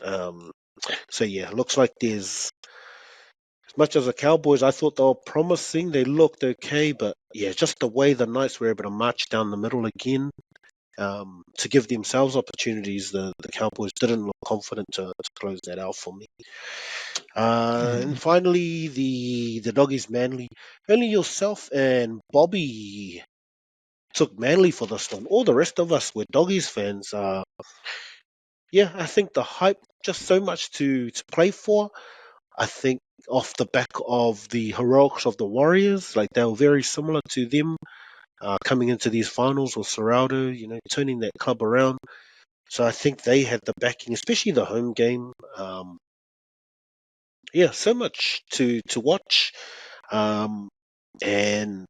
Um, so yeah, looks like there's, as much as the Cowboys, I thought they were promising. They looked okay, but yeah, just the way the Knights were able to march down the middle again, to give themselves opportunities, the Cowboys didn't look confident to close that out for me. And finally, the doggies Manly. Only yourself and Bobby took Manly for this one. All the rest of us were doggies fans. Yeah, I think the hype, just so much to play for. I think off the back of the heroics of the Warriors, like they were very similar to them, coming into these finals with Serraldo, turning that club around. So I think they had the backing, especially the home game. Yeah, so much to watch. Um, and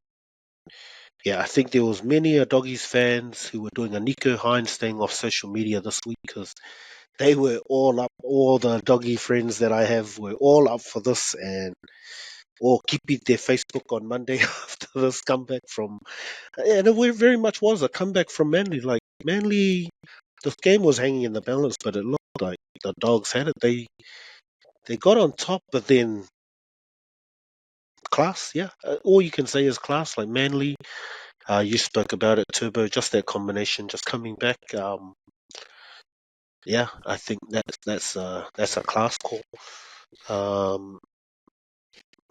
yeah, I think there was many Doggies fans who were doing a Nicho Hynes thing off social media this week because they were all up. All the doggy friends that I have were all up for this, and all keeping their Facebook on Monday after this comeback from. And it very much was a comeback from Manly. Like, Manly, this game was hanging in the balance, but it looked like the Dogs had it. They got on top, but then class, yeah. All you can say is class. Like, Manly, you spoke about it, Turbo. Just that combination, just coming back. Yeah, I think that's a class call. Um,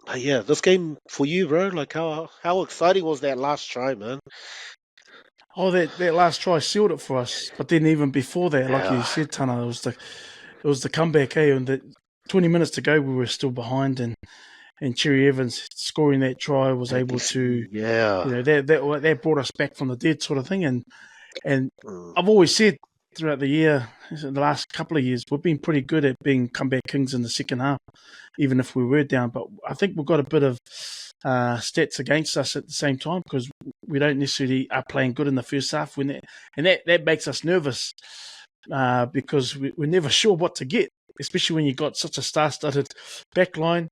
but yeah, this game for you, bro. Like, how exciting was that last try, man? Oh, that last try sealed it for us. But then even before that, like you Yeah, said, Tana, it was the comeback, eh? And 20 minutes to go, we were still behind, and Cherry Evans scoring that try was able to, yeah, that brought us back from the dead, sort of thing. And Mm. I've always said throughout the year, the last couple of years, we've been pretty good at being comeback kings in the second half, even if we were down. But I think we've got a bit of stats against us at the same time because we don't necessarily are playing good in the first half. And that makes us nervous because we're never sure what to get, especially when you've got such a star-studded back line.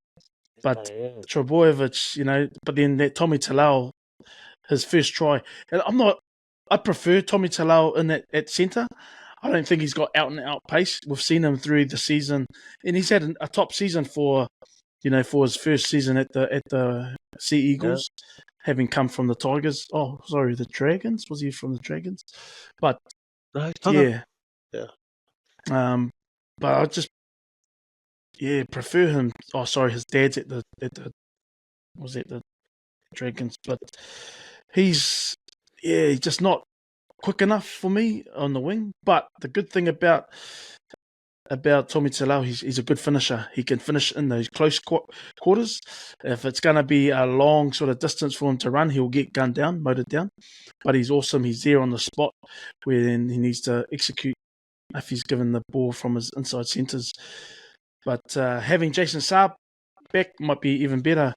But Yeah. Trbojevic, but then that Tommy Talau, his first try. And I prefer Tommy Talau in at centre. I don't think he's got out and out pace. We've seen him through the season, and he's had a top season for his first season at the Sea Eagles, having come from the Tigers. Oh, sorry, the Dragons. Was he from the Dragons? But No, it's Tana. yeah, Yeah. but I just prefer him. Oh, sorry, his dad's at the Dragons, but he's just not quick enough for me on the wing. But the good thing about Tommy Talau, he's a good finisher. He can finish in those close quarters. If it's going to be a long sort of distance for him to run, he'll get gunned down, motored down. But he's awesome. He's there on the spot when he needs to execute if he's given the ball from his inside centres. But having Jason Saab back might be even better.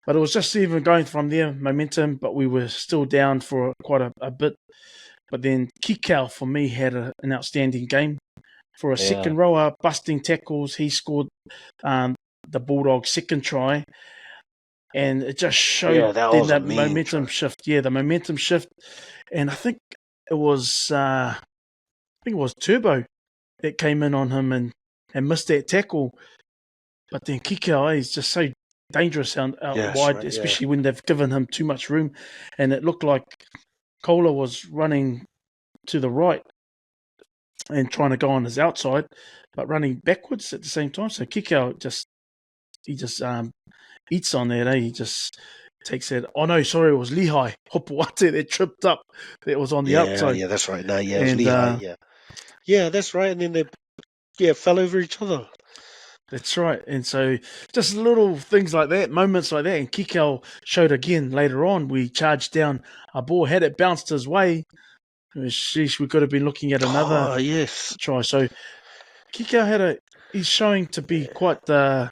But it was just even going from there, momentum, but we were still down for quite a bit. But then Kikau, for me, had an outstanding game. For a second rower, busting tackles, he scored the Bulldogs' second try. And it just showed that then was a that mean momentum try. shift. Yeah, the momentum shift. And I think it was Turbo that came in on him and missed that tackle. But then Kikau is just so dangerous out wide, Right, especially when they've given him too much room. And it looked like Kohler was running to the right and trying to go on his outside, but running backwards at the same time. So Kikau just eats on that. He just takes that. Oh no, sorry, it was Lehigh Hopoate that tripped up. That was on the outside. Yeah, that's right. No, yeah, it was And Lehigh. Yeah, that's right. And then they fell over each other. that's right. And so just little things like that, moments like that. And Kikau showed again later on. We charged down a ball, had it bounced his way. Sheesh, we could have been looking at another Oh, yes. try. So Kikau he's showing to be quite the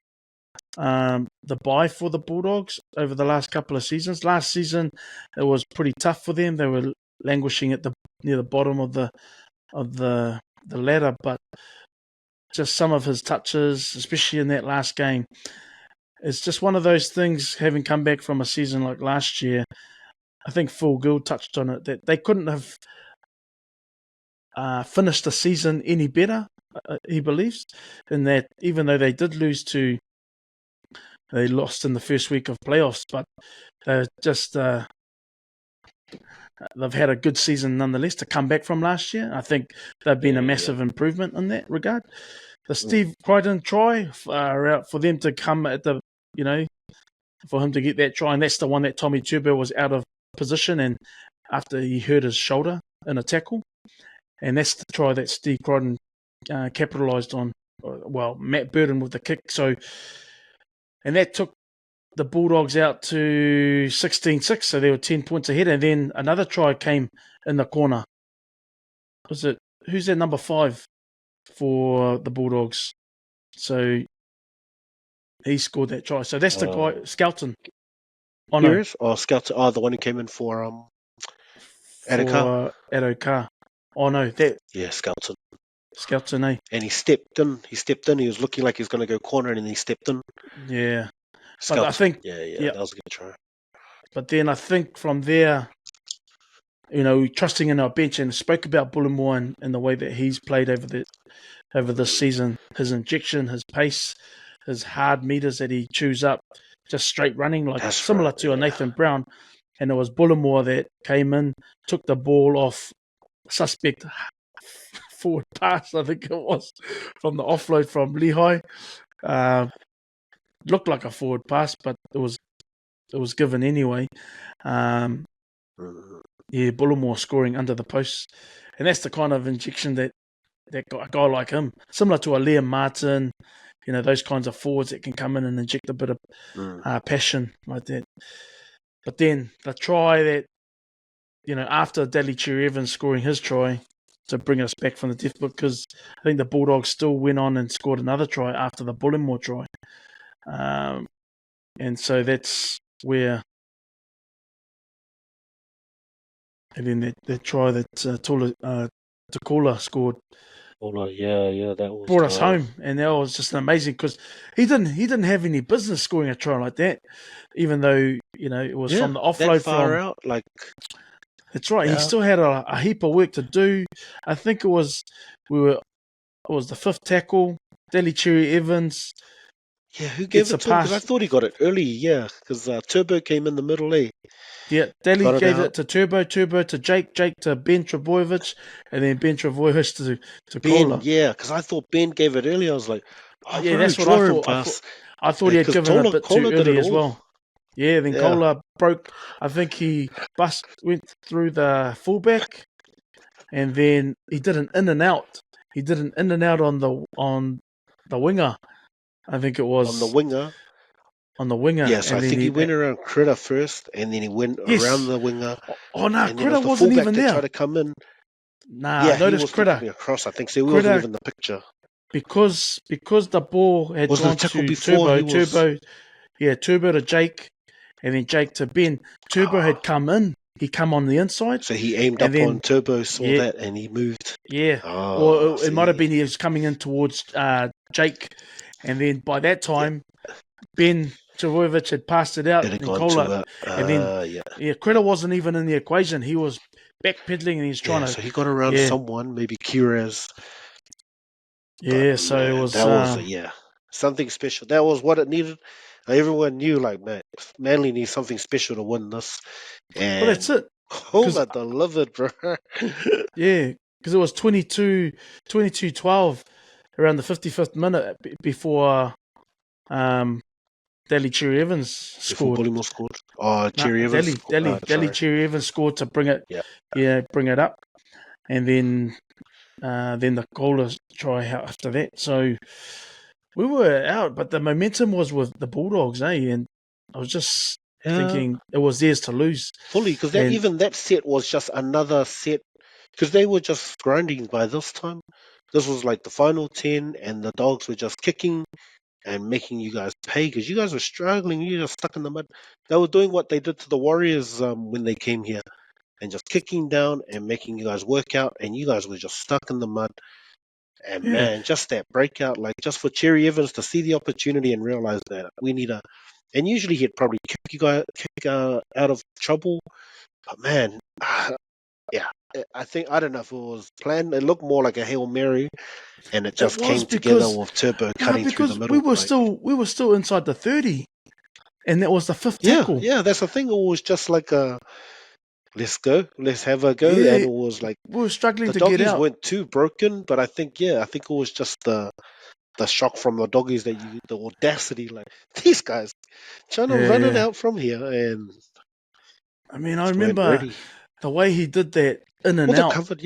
buy for the Bulldogs over the last couple of seasons. Last season, it was pretty tough for them. They were languishing at near the bottom of the ladder, but just some of his touches, especially in that last game, it's just one of those things. Having come back from a season like last year, I think Phil Gould touched on it that they couldn't have finished the season any better. He believes in that, even though they did lose they lost in the first week of playoffs, but they're just they've had a good season nonetheless to come back from last year. I think they've been a massive improvement in that regard. The Steve Crichton try for them to come at for him to get that try, and that's the one that Tommy Turbo was out of position and after he hurt his shoulder in a tackle, and that's the try that Steve Crichton capitalised on. Well, Matt Burton with the kick, and that took the Bulldogs out to 16-6, so they were 10 points ahead. And then another try came in the corner. Who's their number 5 for the Bulldogs? So he scored that try. So that's the guy, Skelton. Oh, no. Scout. Oh, the one who came in for Addo-Carr. For Addo-Carr. Oh, no. Skelton. Skelton, eh? And he stepped in. He was looking like he was going to go corner, and then he stepped in. Yeah. Skelton. But I think... that was a good try. But then I think from there, trusting in our bench, and spoke about Bullimore and the way that he's played over this season, his injection, his pace, his hard meters that he chews up, just straight running, similar to a Nathan Brown. And it was Bullimore that came in, took the ball off suspect forward pass, I think it was, from the offload from Lehigh. Looked like a forward pass, but it was given anyway. Bullimore scoring under the posts. And that's the kind of injection that a guy like him, similar to a Liam Martin, those kinds of forwards that can come in and inject a bit of passion like that. But then the try that after Daly Cherry Evans scoring his try to bring us back from the death book, because I think the Bulldogs still went on and scored another try after the Bullimore try. And so that's where, and then that try that Takula scored That was brought us home, and that was just amazing because he didn't have any business scoring a try like that, even though it was from the offload that far out. That's right. Yeah. He still had a heap of work to do. I think it was the fifth tackle, Daly Cherry Evans. Yeah, who gave it to him? Because I thought he got it early. Yeah, because Turbo came in the middle. Yeah, Daly gave it to Turbo to Jake to Ben Trebojevic, and then Ben Trebojevic to Ben. Kola. Yeah, because I thought Ben gave it early. I was like, yeah, that's what I thought. I thought he had given it a bit too early as well. Yeah, then Kola broke. I think he went through the fullback, and then he did an in and out. He did an in and out on the winger. I think it was on the winger. Yeah, so I think he went around Critter first, and then he went around the winger. Oh no, and Critter wasn't even there. Tried to come in. Nah, yeah, notice he was Critter looking across. I think so. He wasn't even in the picture because the ball had gone to Turbo. Yeah, Turbo to Jake, and then Jake to Ben. Turbo had come in. He come on the inside. So he aimed up on Turbo, saw that, and he moved. Yeah. Or it might have been he was coming in towards Jake, and then by that time, Ben Trebojevic had passed it out, and then Critter wasn't even in the equation. He was backpedaling, and he's trying to. So he got around someone, maybe Kiraz. Yeah, so man, it was. That was something special. That was what it needed. Everyone knew, man, Manly needs something special to win this. And well, that's it. Kola delivered, bro. Yeah, because it was 22-12 around the 55th minute before Daly Cherry Evans scored. Before Bullimore scored. Oh, Cherry Evans. Daly Cherry Evans scored to bring it. Bring it up, and then the Kola try after that. So we were out, but the momentum was with the Bulldogs, And I was just thinking it was theirs to lose. Fully, because even that set was just another set, because they were just grinding by this time. This was like the final 10, and the Dogs were just kicking and making you guys pay, because you guys were struggling. You were just stuck in the mud. They were doing what they did to the Warriors when they came here, and just kicking down and making you guys work out, and you guys were just stuck in the mud. And man, just that breakout, just for Cherry Evans to see the opportunity and realize that we need and usually he'd probably kick out of trouble, but man, I think, I don't know if it was planned. It looked more like a Hail Mary, and it just came together with Turbo cutting through the middle. We were still inside the 30, and that was the fifth tackle. Yeah, that's the thing. It was just like let's go, let's have a go, and it was like we were struggling to get out. The doggies weren't too broken, but I think it was just the shock from the doggies, the audacity, these guys trying to run it out from here. And I mean, I remember the way he did that in and out. Covered,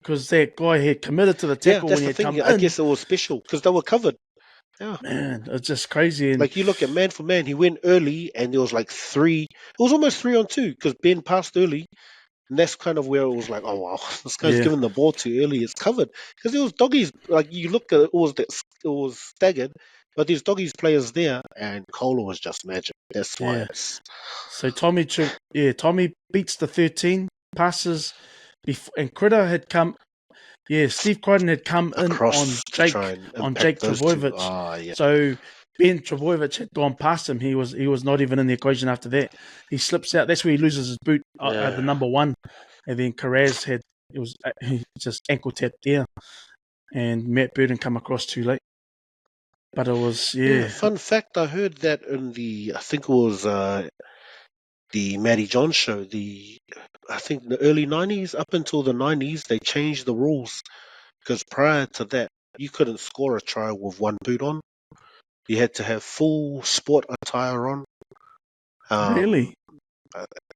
because that guy had committed to the tackle when he had come in. I guess it was special because they were covered. Yeah, man, it's just crazy. And you look at man for man, he went early, and there was three. It was almost 3-on-2 because Ben passed early, and that's kind of where it was like, oh wow, this guy's giving the ball too early. It's covered because there was doggies. You look at it, it was staggered, but there's doggies players there, and Kola was just magic. That's why. So Tommy beats the 13 passes, and Critter had come. Yeah, Steve Crichton had come in on Jake Trebojevic. So Ben Trebojevic had gone past him. He was not even in the equation after that. He slips out. That's where he loses his boot at the number 1. And then Carraz he just ankle tapped there. And Matt Burden come across too late. But it was, fun fact, I heard that in I think it was the Matty John show, I think the early 90s, up until the 90s, they changed the rules. Because prior to that, you couldn't score a try with one boot on. You had to have full sport attire on. Really?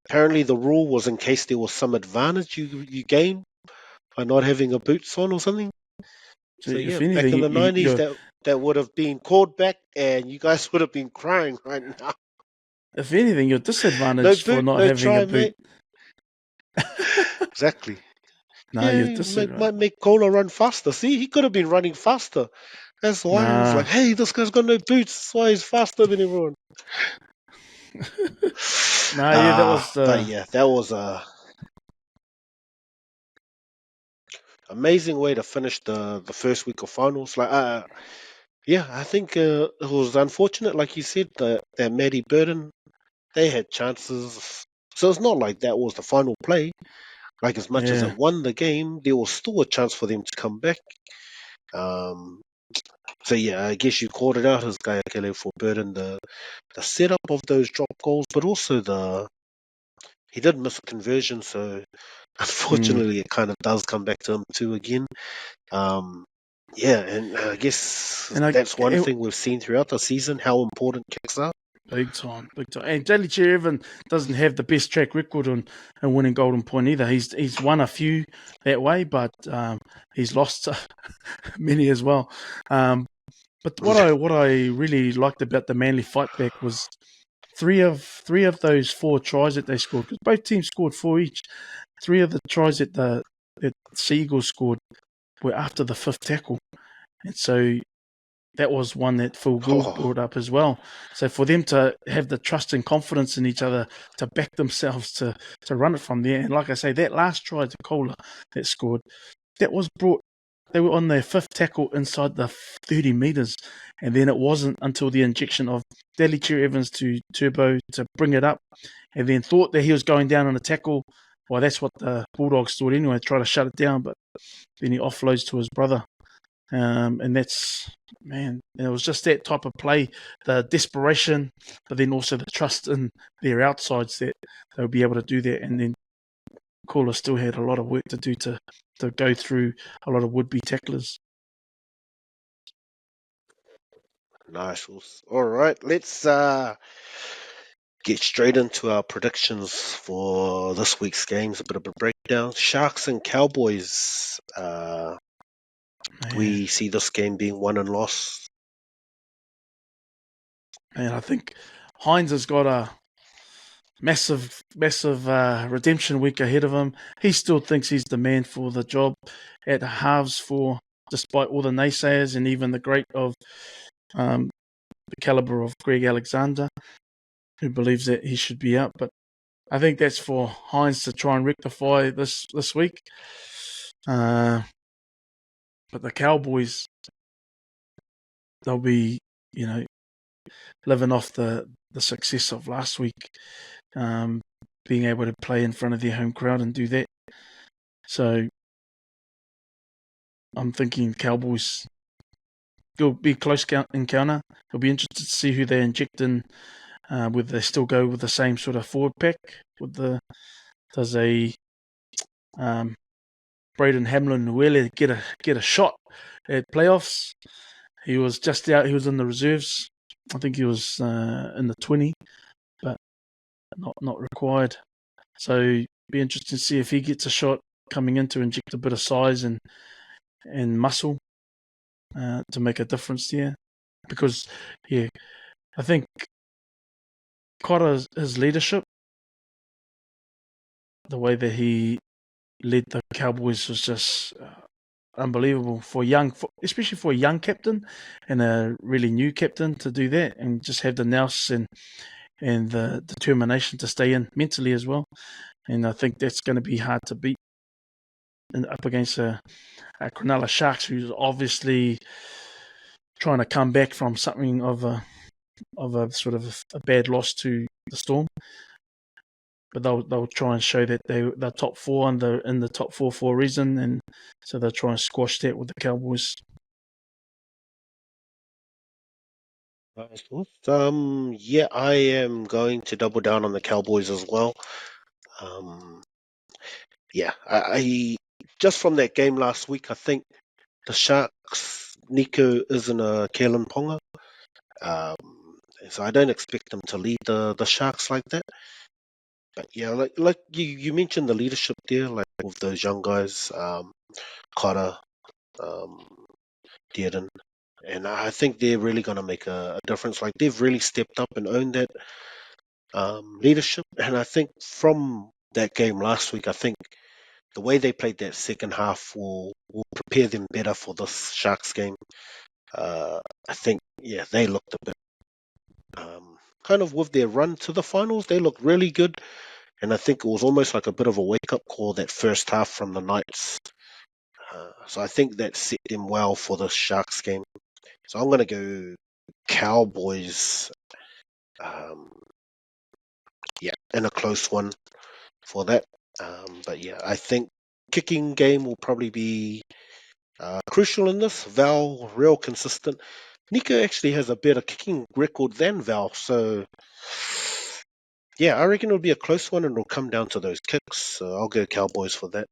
Apparently the rule was in case there was some advantage you gain by not having a boots on or something. So anything, back in the 90s, that would have been called back, and you guys would have been crying right now. If anything, you're disadvantaged for not having a boot. Mate. Exactly. No, you're Yeah, just right. might make Cola run faster. See, he could have been running faster. That's why it was like, Nah, hey, this guy's got no boots. That's why he's faster than everyone. nah, yeah, that was But yeah, that was a amazing way to finish the first week of finals. Like, yeah, I think it was unfortunate, like you said, that Maddie Burton, they had chances. So it's not like that was the final play. Like as much as it yeah. won the game, there was still a chance for them to come back. Um, so yeah, I guess you called it out as Gaiakele for Burton, the setup of those drop goals, but also the he did miss a conversion, so Mm. unfortunately it kind of does come back to him too again. Um, yeah, and I guess And I, that's one thing we've seen throughout the season, how important kicks are. big time, big time. And Daly Chervin doesn't have the best track record on winning Golden Point either. He's won a few that way, but he's lost many as well. But what I really liked about the Manly fight back was three of those four tries that they scored, because both teams scored four each. Three of the tries that Seagulls scored were after the fifth tackle, and so that was one that Phil Gould Oh, brought up as well. So for them to have the trust and confidence in each other to back themselves to run it from there, and like I say, that last try to Kohler that scored, that was brought. They were on their fifth tackle inside the 30 metres, and then it wasn't until the injection of Delicher Evans to Turbo to bring it up, and then thought that he was going down on a tackle. Well, that's what the Bulldogs thought anyway, try to shut it down, but then he offloads to his brother. And that's, man, it was just that type of play, the desperation, but then also the trust in their outsides that they'll be able to do that. And then Kohler still had a lot of work to do to go through a lot of would-be tacklers. nice. All right, let's get straight into our predictions for this week's games. A bit of a breakdown. Sharks and Cowboys. Man, We see this game being won and lost. man, I think Hynes has got a massive redemption week ahead of him. He still thinks he's the man for the job at halves for, despite all the naysayers and even the great of um, the caliber of Greg Alexander, who believes that he should be out. But I think that's for Hynes to try and rectify this week. But the Cowboys, they'll be, you know, living off the success of last week, um, being able to play in front of their home crowd and do that. So I'm thinking Cowboys, it'll be a close encounter. It'll be interesting to see who they inject in, whether they still go with the same sort of forward pack. Does a Braden Hamlin really get a shot at playoffs? He was just out. He was in the reserves. I think he was in the 20, but not required. So be interesting to see if he gets a shot coming in to inject a bit of size and muscle to make a difference there. Because yeah, I think Cotter's his leadership, the way that he led the Cowboys was just unbelievable for especially for a young captain and a really new captain to do that and just have the nous and the determination to stay in mentally as well. And I think that's going to be hard to beat up against a Cronulla Sharks, who's obviously trying to come back from something of a sort of a bad loss to the Storm. But they'll try and show that they're top four and they're in the top four for a reason, and so they'll try and squash that with the Cowboys. Nice. Yeah, I am going to double down on the Cowboys as well. Um, yeah, I just from that game last week, I think the Sharks, Nicho isn't a Kalen Ponga. So I don't expect them to lead the Sharks like that. But yeah, like you mentioned the leadership there, like with those young guys, Carter, um, Dearden, and I think they're really going to make a difference. Like they've really stepped up and owned that leadership, and I think from that game last week. I think the way they played that second half will prepare them better for this Sharks game. I think, yeah, they looked a bit kind of with their run to the finals. They looked really good, and I think it was almost like a bit of a wake up call that first half from the Knights. So I think that set them well for the Sharks game. So I'm going to go Cowboys. Um, yeah, in a close one for that. But yeah, I think kicking game will probably be crucial in this. Val, real consistent. Nicho actually has a better kicking record than Val, so yeah, I reckon it'll be a close one and it'll come down to those kicks. So I'll go Cowboys for that.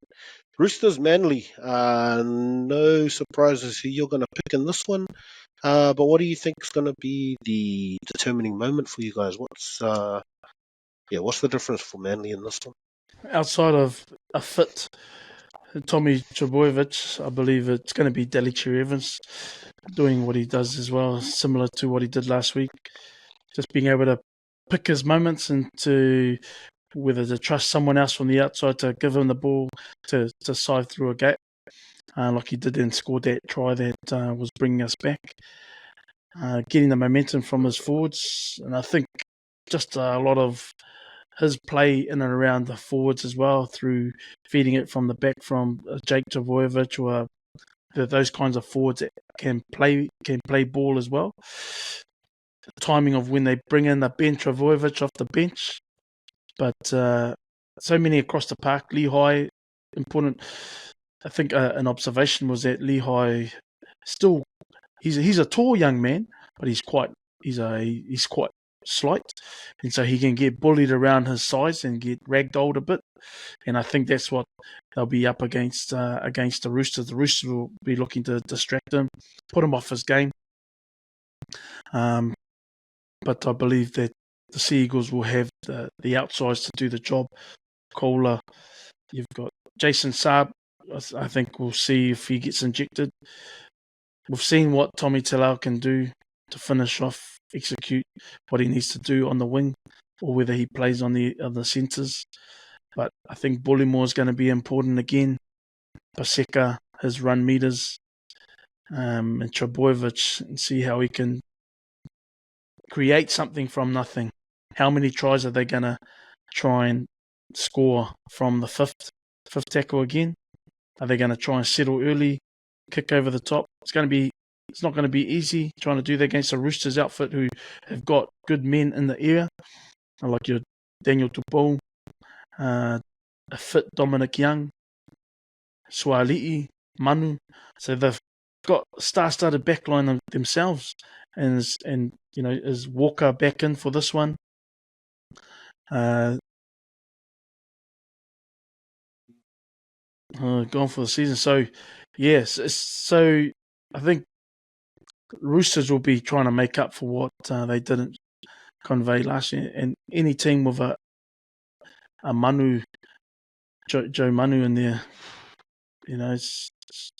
Roosters Manly. No surprises who you're going to pick in this one. But what do you think is going to be the determining moment for you guys? What's the difference for Manly in this one? Outside of a fit Tommy Trbojevic, I believe it's going to be Delichi Evans doing what he does as well, similar to what he did last week. Just being able to pick his moments and to whether to trust someone else from the outside to give him the ball to side through a gap, like he did and scored that try that was bringing us back. Getting the momentum from his forwards, and I think just a lot of his play in and around the forwards as well through feeding it from the back from Jake Trbojevic or those kinds of forwards that can play ball as well. The timing of when they bring in the Ben Trbojevic off the bench, but so many across the park. Lehigh, important. I think an observation was that Lehigh still he's a tall young man, but he's quite slight, and so he can get bullied around his size and get ragdolled a bit. And I think that's what they'll be up against the Roosters. The Roosters will be looking to distract him, put him off his game. But I believe that the Sea Eagles will have the outsides to do the job. Kohler, you've got Jason Saab. I think we'll see if he gets injected. We've seen what Tommy Talau can do to finish off, execute what he needs to do on the wing, or whether he plays on the centres. But I think Bullimore is going to be important again. Paseka, his run meters, and Trbojevic, and see how he can create something from nothing. How many tries are they going to try and score from the fifth tackle again? Are they going to try and settle early, kick over the top? It's not going to be easy trying to do that against a Roosters outfit who have got good men in the area, like your Daniel Tupou, a fit Dominic Young, Suali'i, Manu. So they've got star-studded backline themselves, and is Walker back in for this one? Gone for the season. So yes, so I think Roosters will be trying to make up for what they didn't convey last year, and any team with a Manu, Joe Manu in there, it's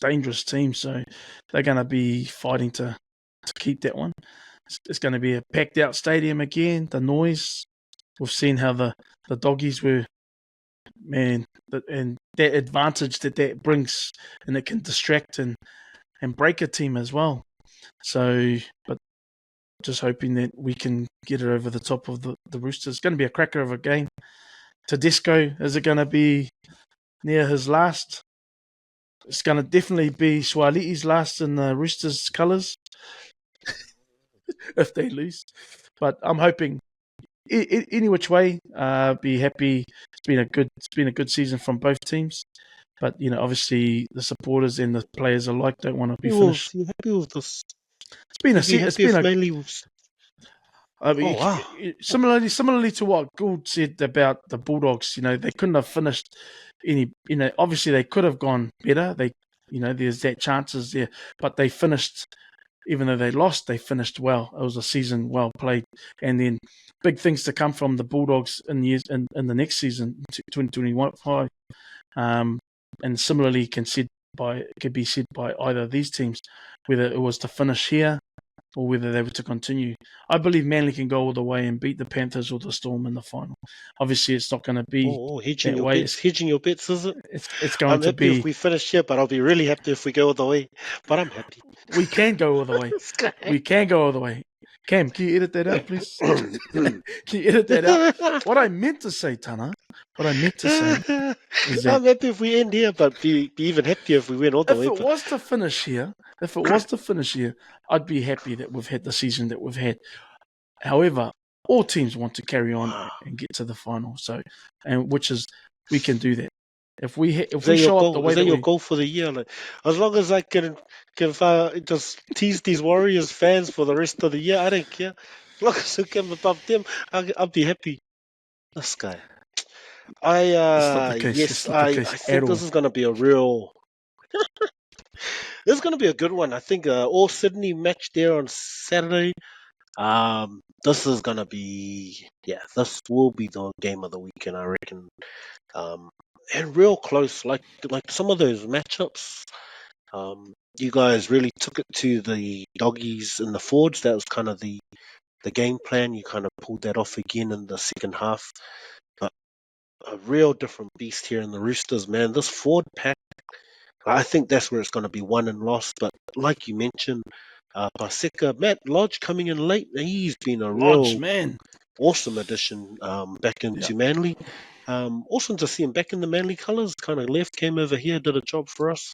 a dangerous team. So they're going to be fighting to keep that one. It's going to be a packed out stadium again. The noise, we've seen how the doggies were, man, and that advantage that brings, and it can distract and break a team as well. So, but just hoping that we can get it over the top of the Roosters. It's going to be a cracker of a game. Tedesco, is it going to be near his last? It's going to definitely be Suali'i's last in the Roosters' colours if they lose. But I'm hoping any which way, be happy. It's been a good season from both teams. But obviously the supporters and the players alike don't want to be finished. You happy with this? It's been a mainly with... I mean, wow. Similarly to what Gould said about the Bulldogs, they couldn't have finished any. Obviously they could have gone better. There's that chances there, but they finished. Even though they lost, they finished well. It was a season well played, and then big things to come from the Bulldogs in the next season, 2021. And similarly, could be said by either of these teams, whether it was to finish here or whether they were to continue. I believe Manly can go all the way and beat the Panthers or the Storm in the final. Obviously, it's not going to be hedging that your way. bets. Hedging your bets, is it? It's going I'm to happy if be. we finish here, but I'll be really happy if we go all the way. But I'm happy. We can go all the way. We can go all the way. Cam, can you edit that out, please? Can you edit that out? What I meant to say, Tana, what I meant to say is that I'm happy if we end here, but be even happier if we win all the if way. it was to finish here, I'd be happy that we've had the season that we've had. However, all teams want to carry on and get to the final. So, and which is we can do that. If we show up the way is that that your we goal for the year? Like, as long as I can just tease these Warriors fans for the rest of the year, I don't care. As long as I come above them, I'll be happy. This guy. it's not the case. It's not the I case at think this all. is gonna be a real. This is gonna be a good one. I think all Sydney match there on Saturday. This is gonna be this will be the game of the weekend, I reckon. And real close, like some of those matchups. You guys really took it to the doggies and the Fords. That was kind of the game plan. You kind of pulled that off again in the second half. But a real different beast here in the Roosters, man. This Ford pack, I think that's where it's going to be won and lost. But like you mentioned, Paseka, Matt Lodge coming in late. He's been a Lodge, real man. awesome addition back Yeah. into Manly. Awesome to see him back in the Manly colours. Kind of left, came over here, did a job for us.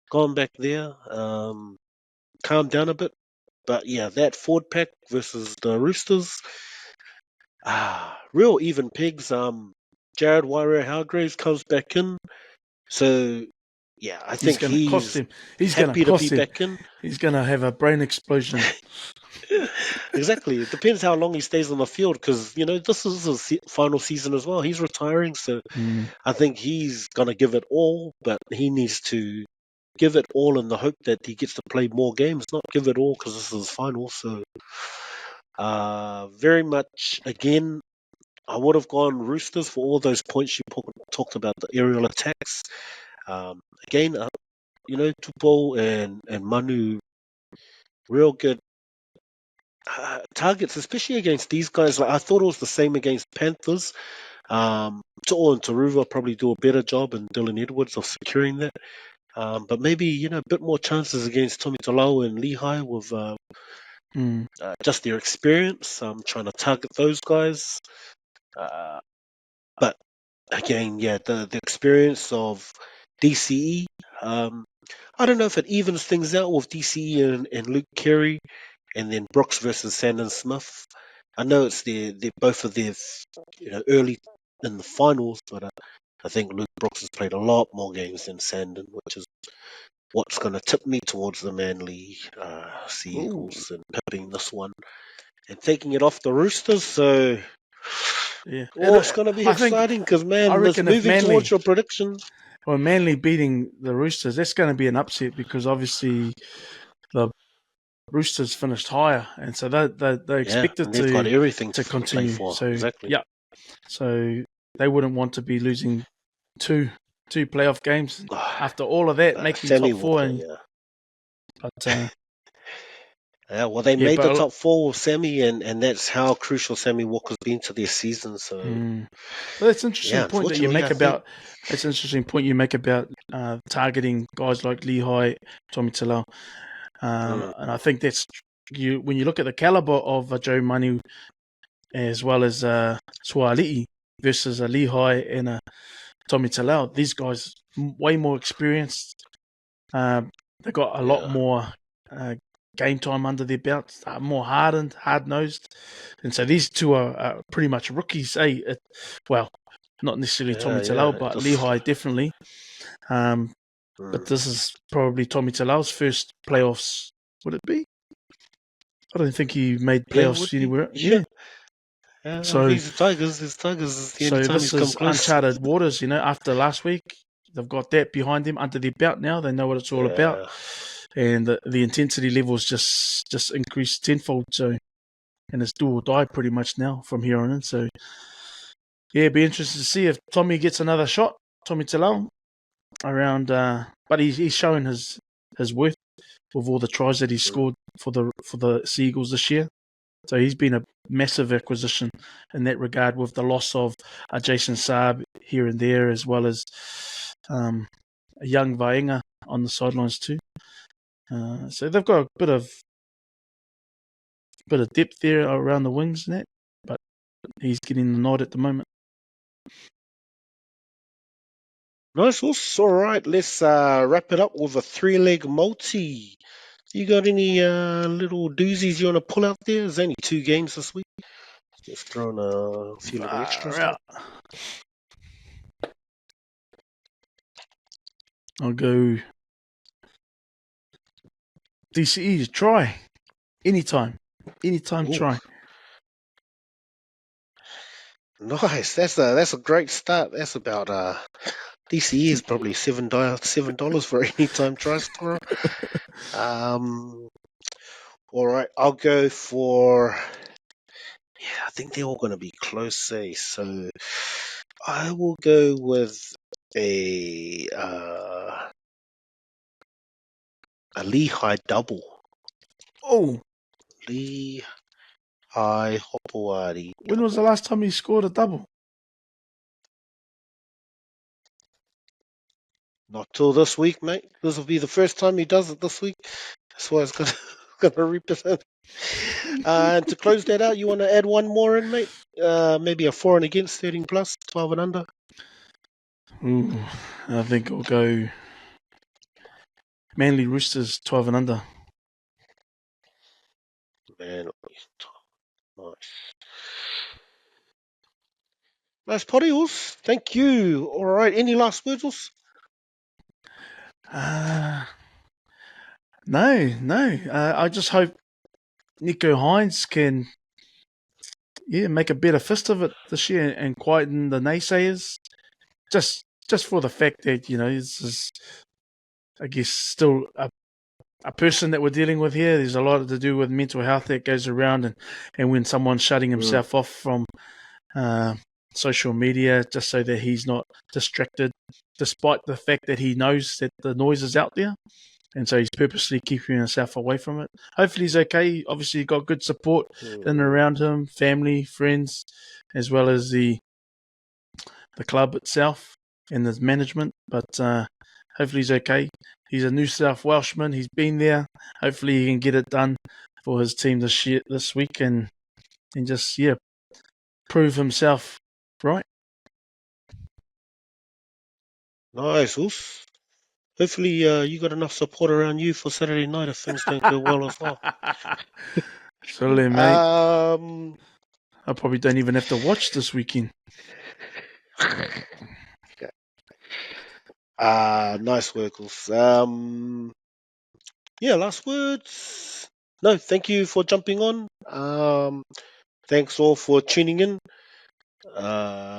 Gone back there, calmed down a bit. But yeah, that Ford pack versus the Roosters, real even pigs. Jared Waerea-Hargreaves comes back in, so yeah, I He's think going to cost he's him. He's going to happy to be cost him. back in. He's going to have a brain explosion. Exactly. It depends how long he stays on the field because this is his final season as well. He's retiring, so I think he's gonna give it all, but he needs to give it all in the hope that he gets to play more games, not give it all because this is his final. So, very much again, I would have gone Roosters for all those points you talked about the aerial attacks. Again, Tupou and Manu, real good targets, especially against these guys. Like I thought it was the same against Panthers. To'o and Taruva probably do a better job, and Dylan Edwards of securing that. But maybe a bit more chances against Tommy Talau and Lehigh with just their experience. Trying to target those guys. But again, the experience of DCE. I don't know if it evens things out with DCE and Luke Carey, and then Brooks versus Sandon Smith. I know it's they're both of their early in the finals, but I think Luke Brooks has played a lot more games than Sandon, which is what's going to tip me towards the Manly Sea Eagles and pipping this one and taking it off the Roosters. So, Yeah. it's going to be I think, exciting because, I man, it's reckon if moving towards Manly, your prediction. well, Manly beating the Roosters, that's going to be an upset because obviously the Roosters finished higher, and so they're Yeah, expected and they've got everything to to play continue. for. So Exactly. yeah, so they wouldn't want to be losing two playoff games after all of that, making Sammy top four. Walker, And yeah. but Yeah, well, they yeah, made the but top four with Sammy, and that's how crucial Sammy Walker's been to their season. So, But that's an interesting yeah, point that you unfortunately, make I think. about. That's an interesting point you make about targeting guys like Lehigh, Tommy Talau, and I think that's when you look at the caliber of Joe Manu as well as Suali'i versus a Lehigh and a Tommy Talau. These guys way more experienced. They got a lot Yeah, more game time under their belts, more hardened, hard nosed, and so these two are pretty much rookies. Well, not necessarily Tommy Talau, yeah, but just. Lehigh definitely. But Mm. this is probably Tommy Talau's first playoffs. Would it be? I don't think he made Yeah, playoffs would be. anywhere. Yeah. Yeah. So He's the Tigers. His Tigers is the only So time this he's come is close. uncharted waters, after last week. They've got that behind them under their belt now. They know what it's all about. Yeah. And the intensity levels just increased tenfold. So, and it's do or die pretty much now from here on in. So, yeah, it'd be interesting to see if Tommy gets another shot. Tommy Talau around, but he's showing his worth with all the tries that he's Mm. scored for the Seagulls this year. So he's been a massive acquisition in that regard, with the loss of Jason Saab here and there, as well as a young Vaenga on the sidelines too. So they've got a bit of depth there around the wings and that, but he's getting the nod at the moment. Nice, all right. Let's wrap it up with a 3-leg multi. You got any little doozies you want to pull out there? There's only 2 games this week. Just throwing a few little extras. I'll go DCE, try. Anytime Ooh. try. Nice. That's a great start. That's about DCE is probably $7 for any time try scorer. All right, I'll go for. Yeah, I think they're all going to be close, eh? So I will go with a Lehigh double. Oh, Lehigh Hopewadi. when was the last time he scored a double? Not till this week, mate. This will be the first time he does it this week. That's why it's going to represent. And to close that out, you want to add one more in, mate? Maybe a for and against, 13 plus, 12 and under. Ooh, I think I'll go Manly Roosters 12 and under. Man, nice. Nice potty, Us. Thank you. All right. Any last words, Us? No. I just hope Nicho Hynes can, make a better fist of it this year and quieten the naysayers. Just for the fact that this is, I guess, still a person that we're dealing with here. There's a lot to do with mental health that goes around, and when someone's shutting himself off from social media just so that he's not distracted, despite the fact that he knows that the noise is out there. And so he's purposely keeping himself away from it. Hopefully he's okay. Obviously he's got good support in and around him, family, friends, as well as the club itself and the management. But hopefully he's okay. He's a New South Welshman. He's been there. Hopefully he can get it done for his team this week and just, prove himself right. Nice, Us. Hopefully you got enough support around you for Saturday night if things don't go well as well. Surely, mate. I probably don't even have to watch this weekend. Nice work, Us. Last words. No, thank you for jumping on. Thanks all for tuning in.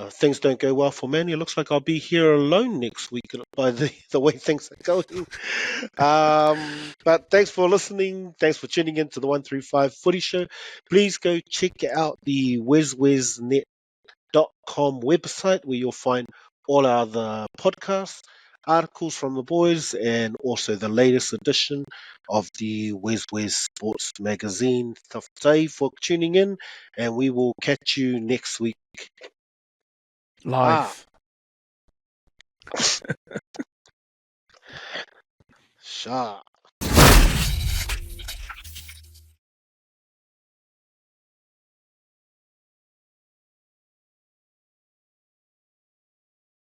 Things don't go well for Manny. It looks like I'll be here alone next week by the way things are going. But thanks for listening. Thanks for tuning in to the 135 Footy Show. Please go check out the WesWesNet.com website where you'll find all our other podcasts, articles from the boys, and also the latest edition of the WesWes Sports Magazine. Taftai for tuning in, and we will catch you next week. Live. Sharp.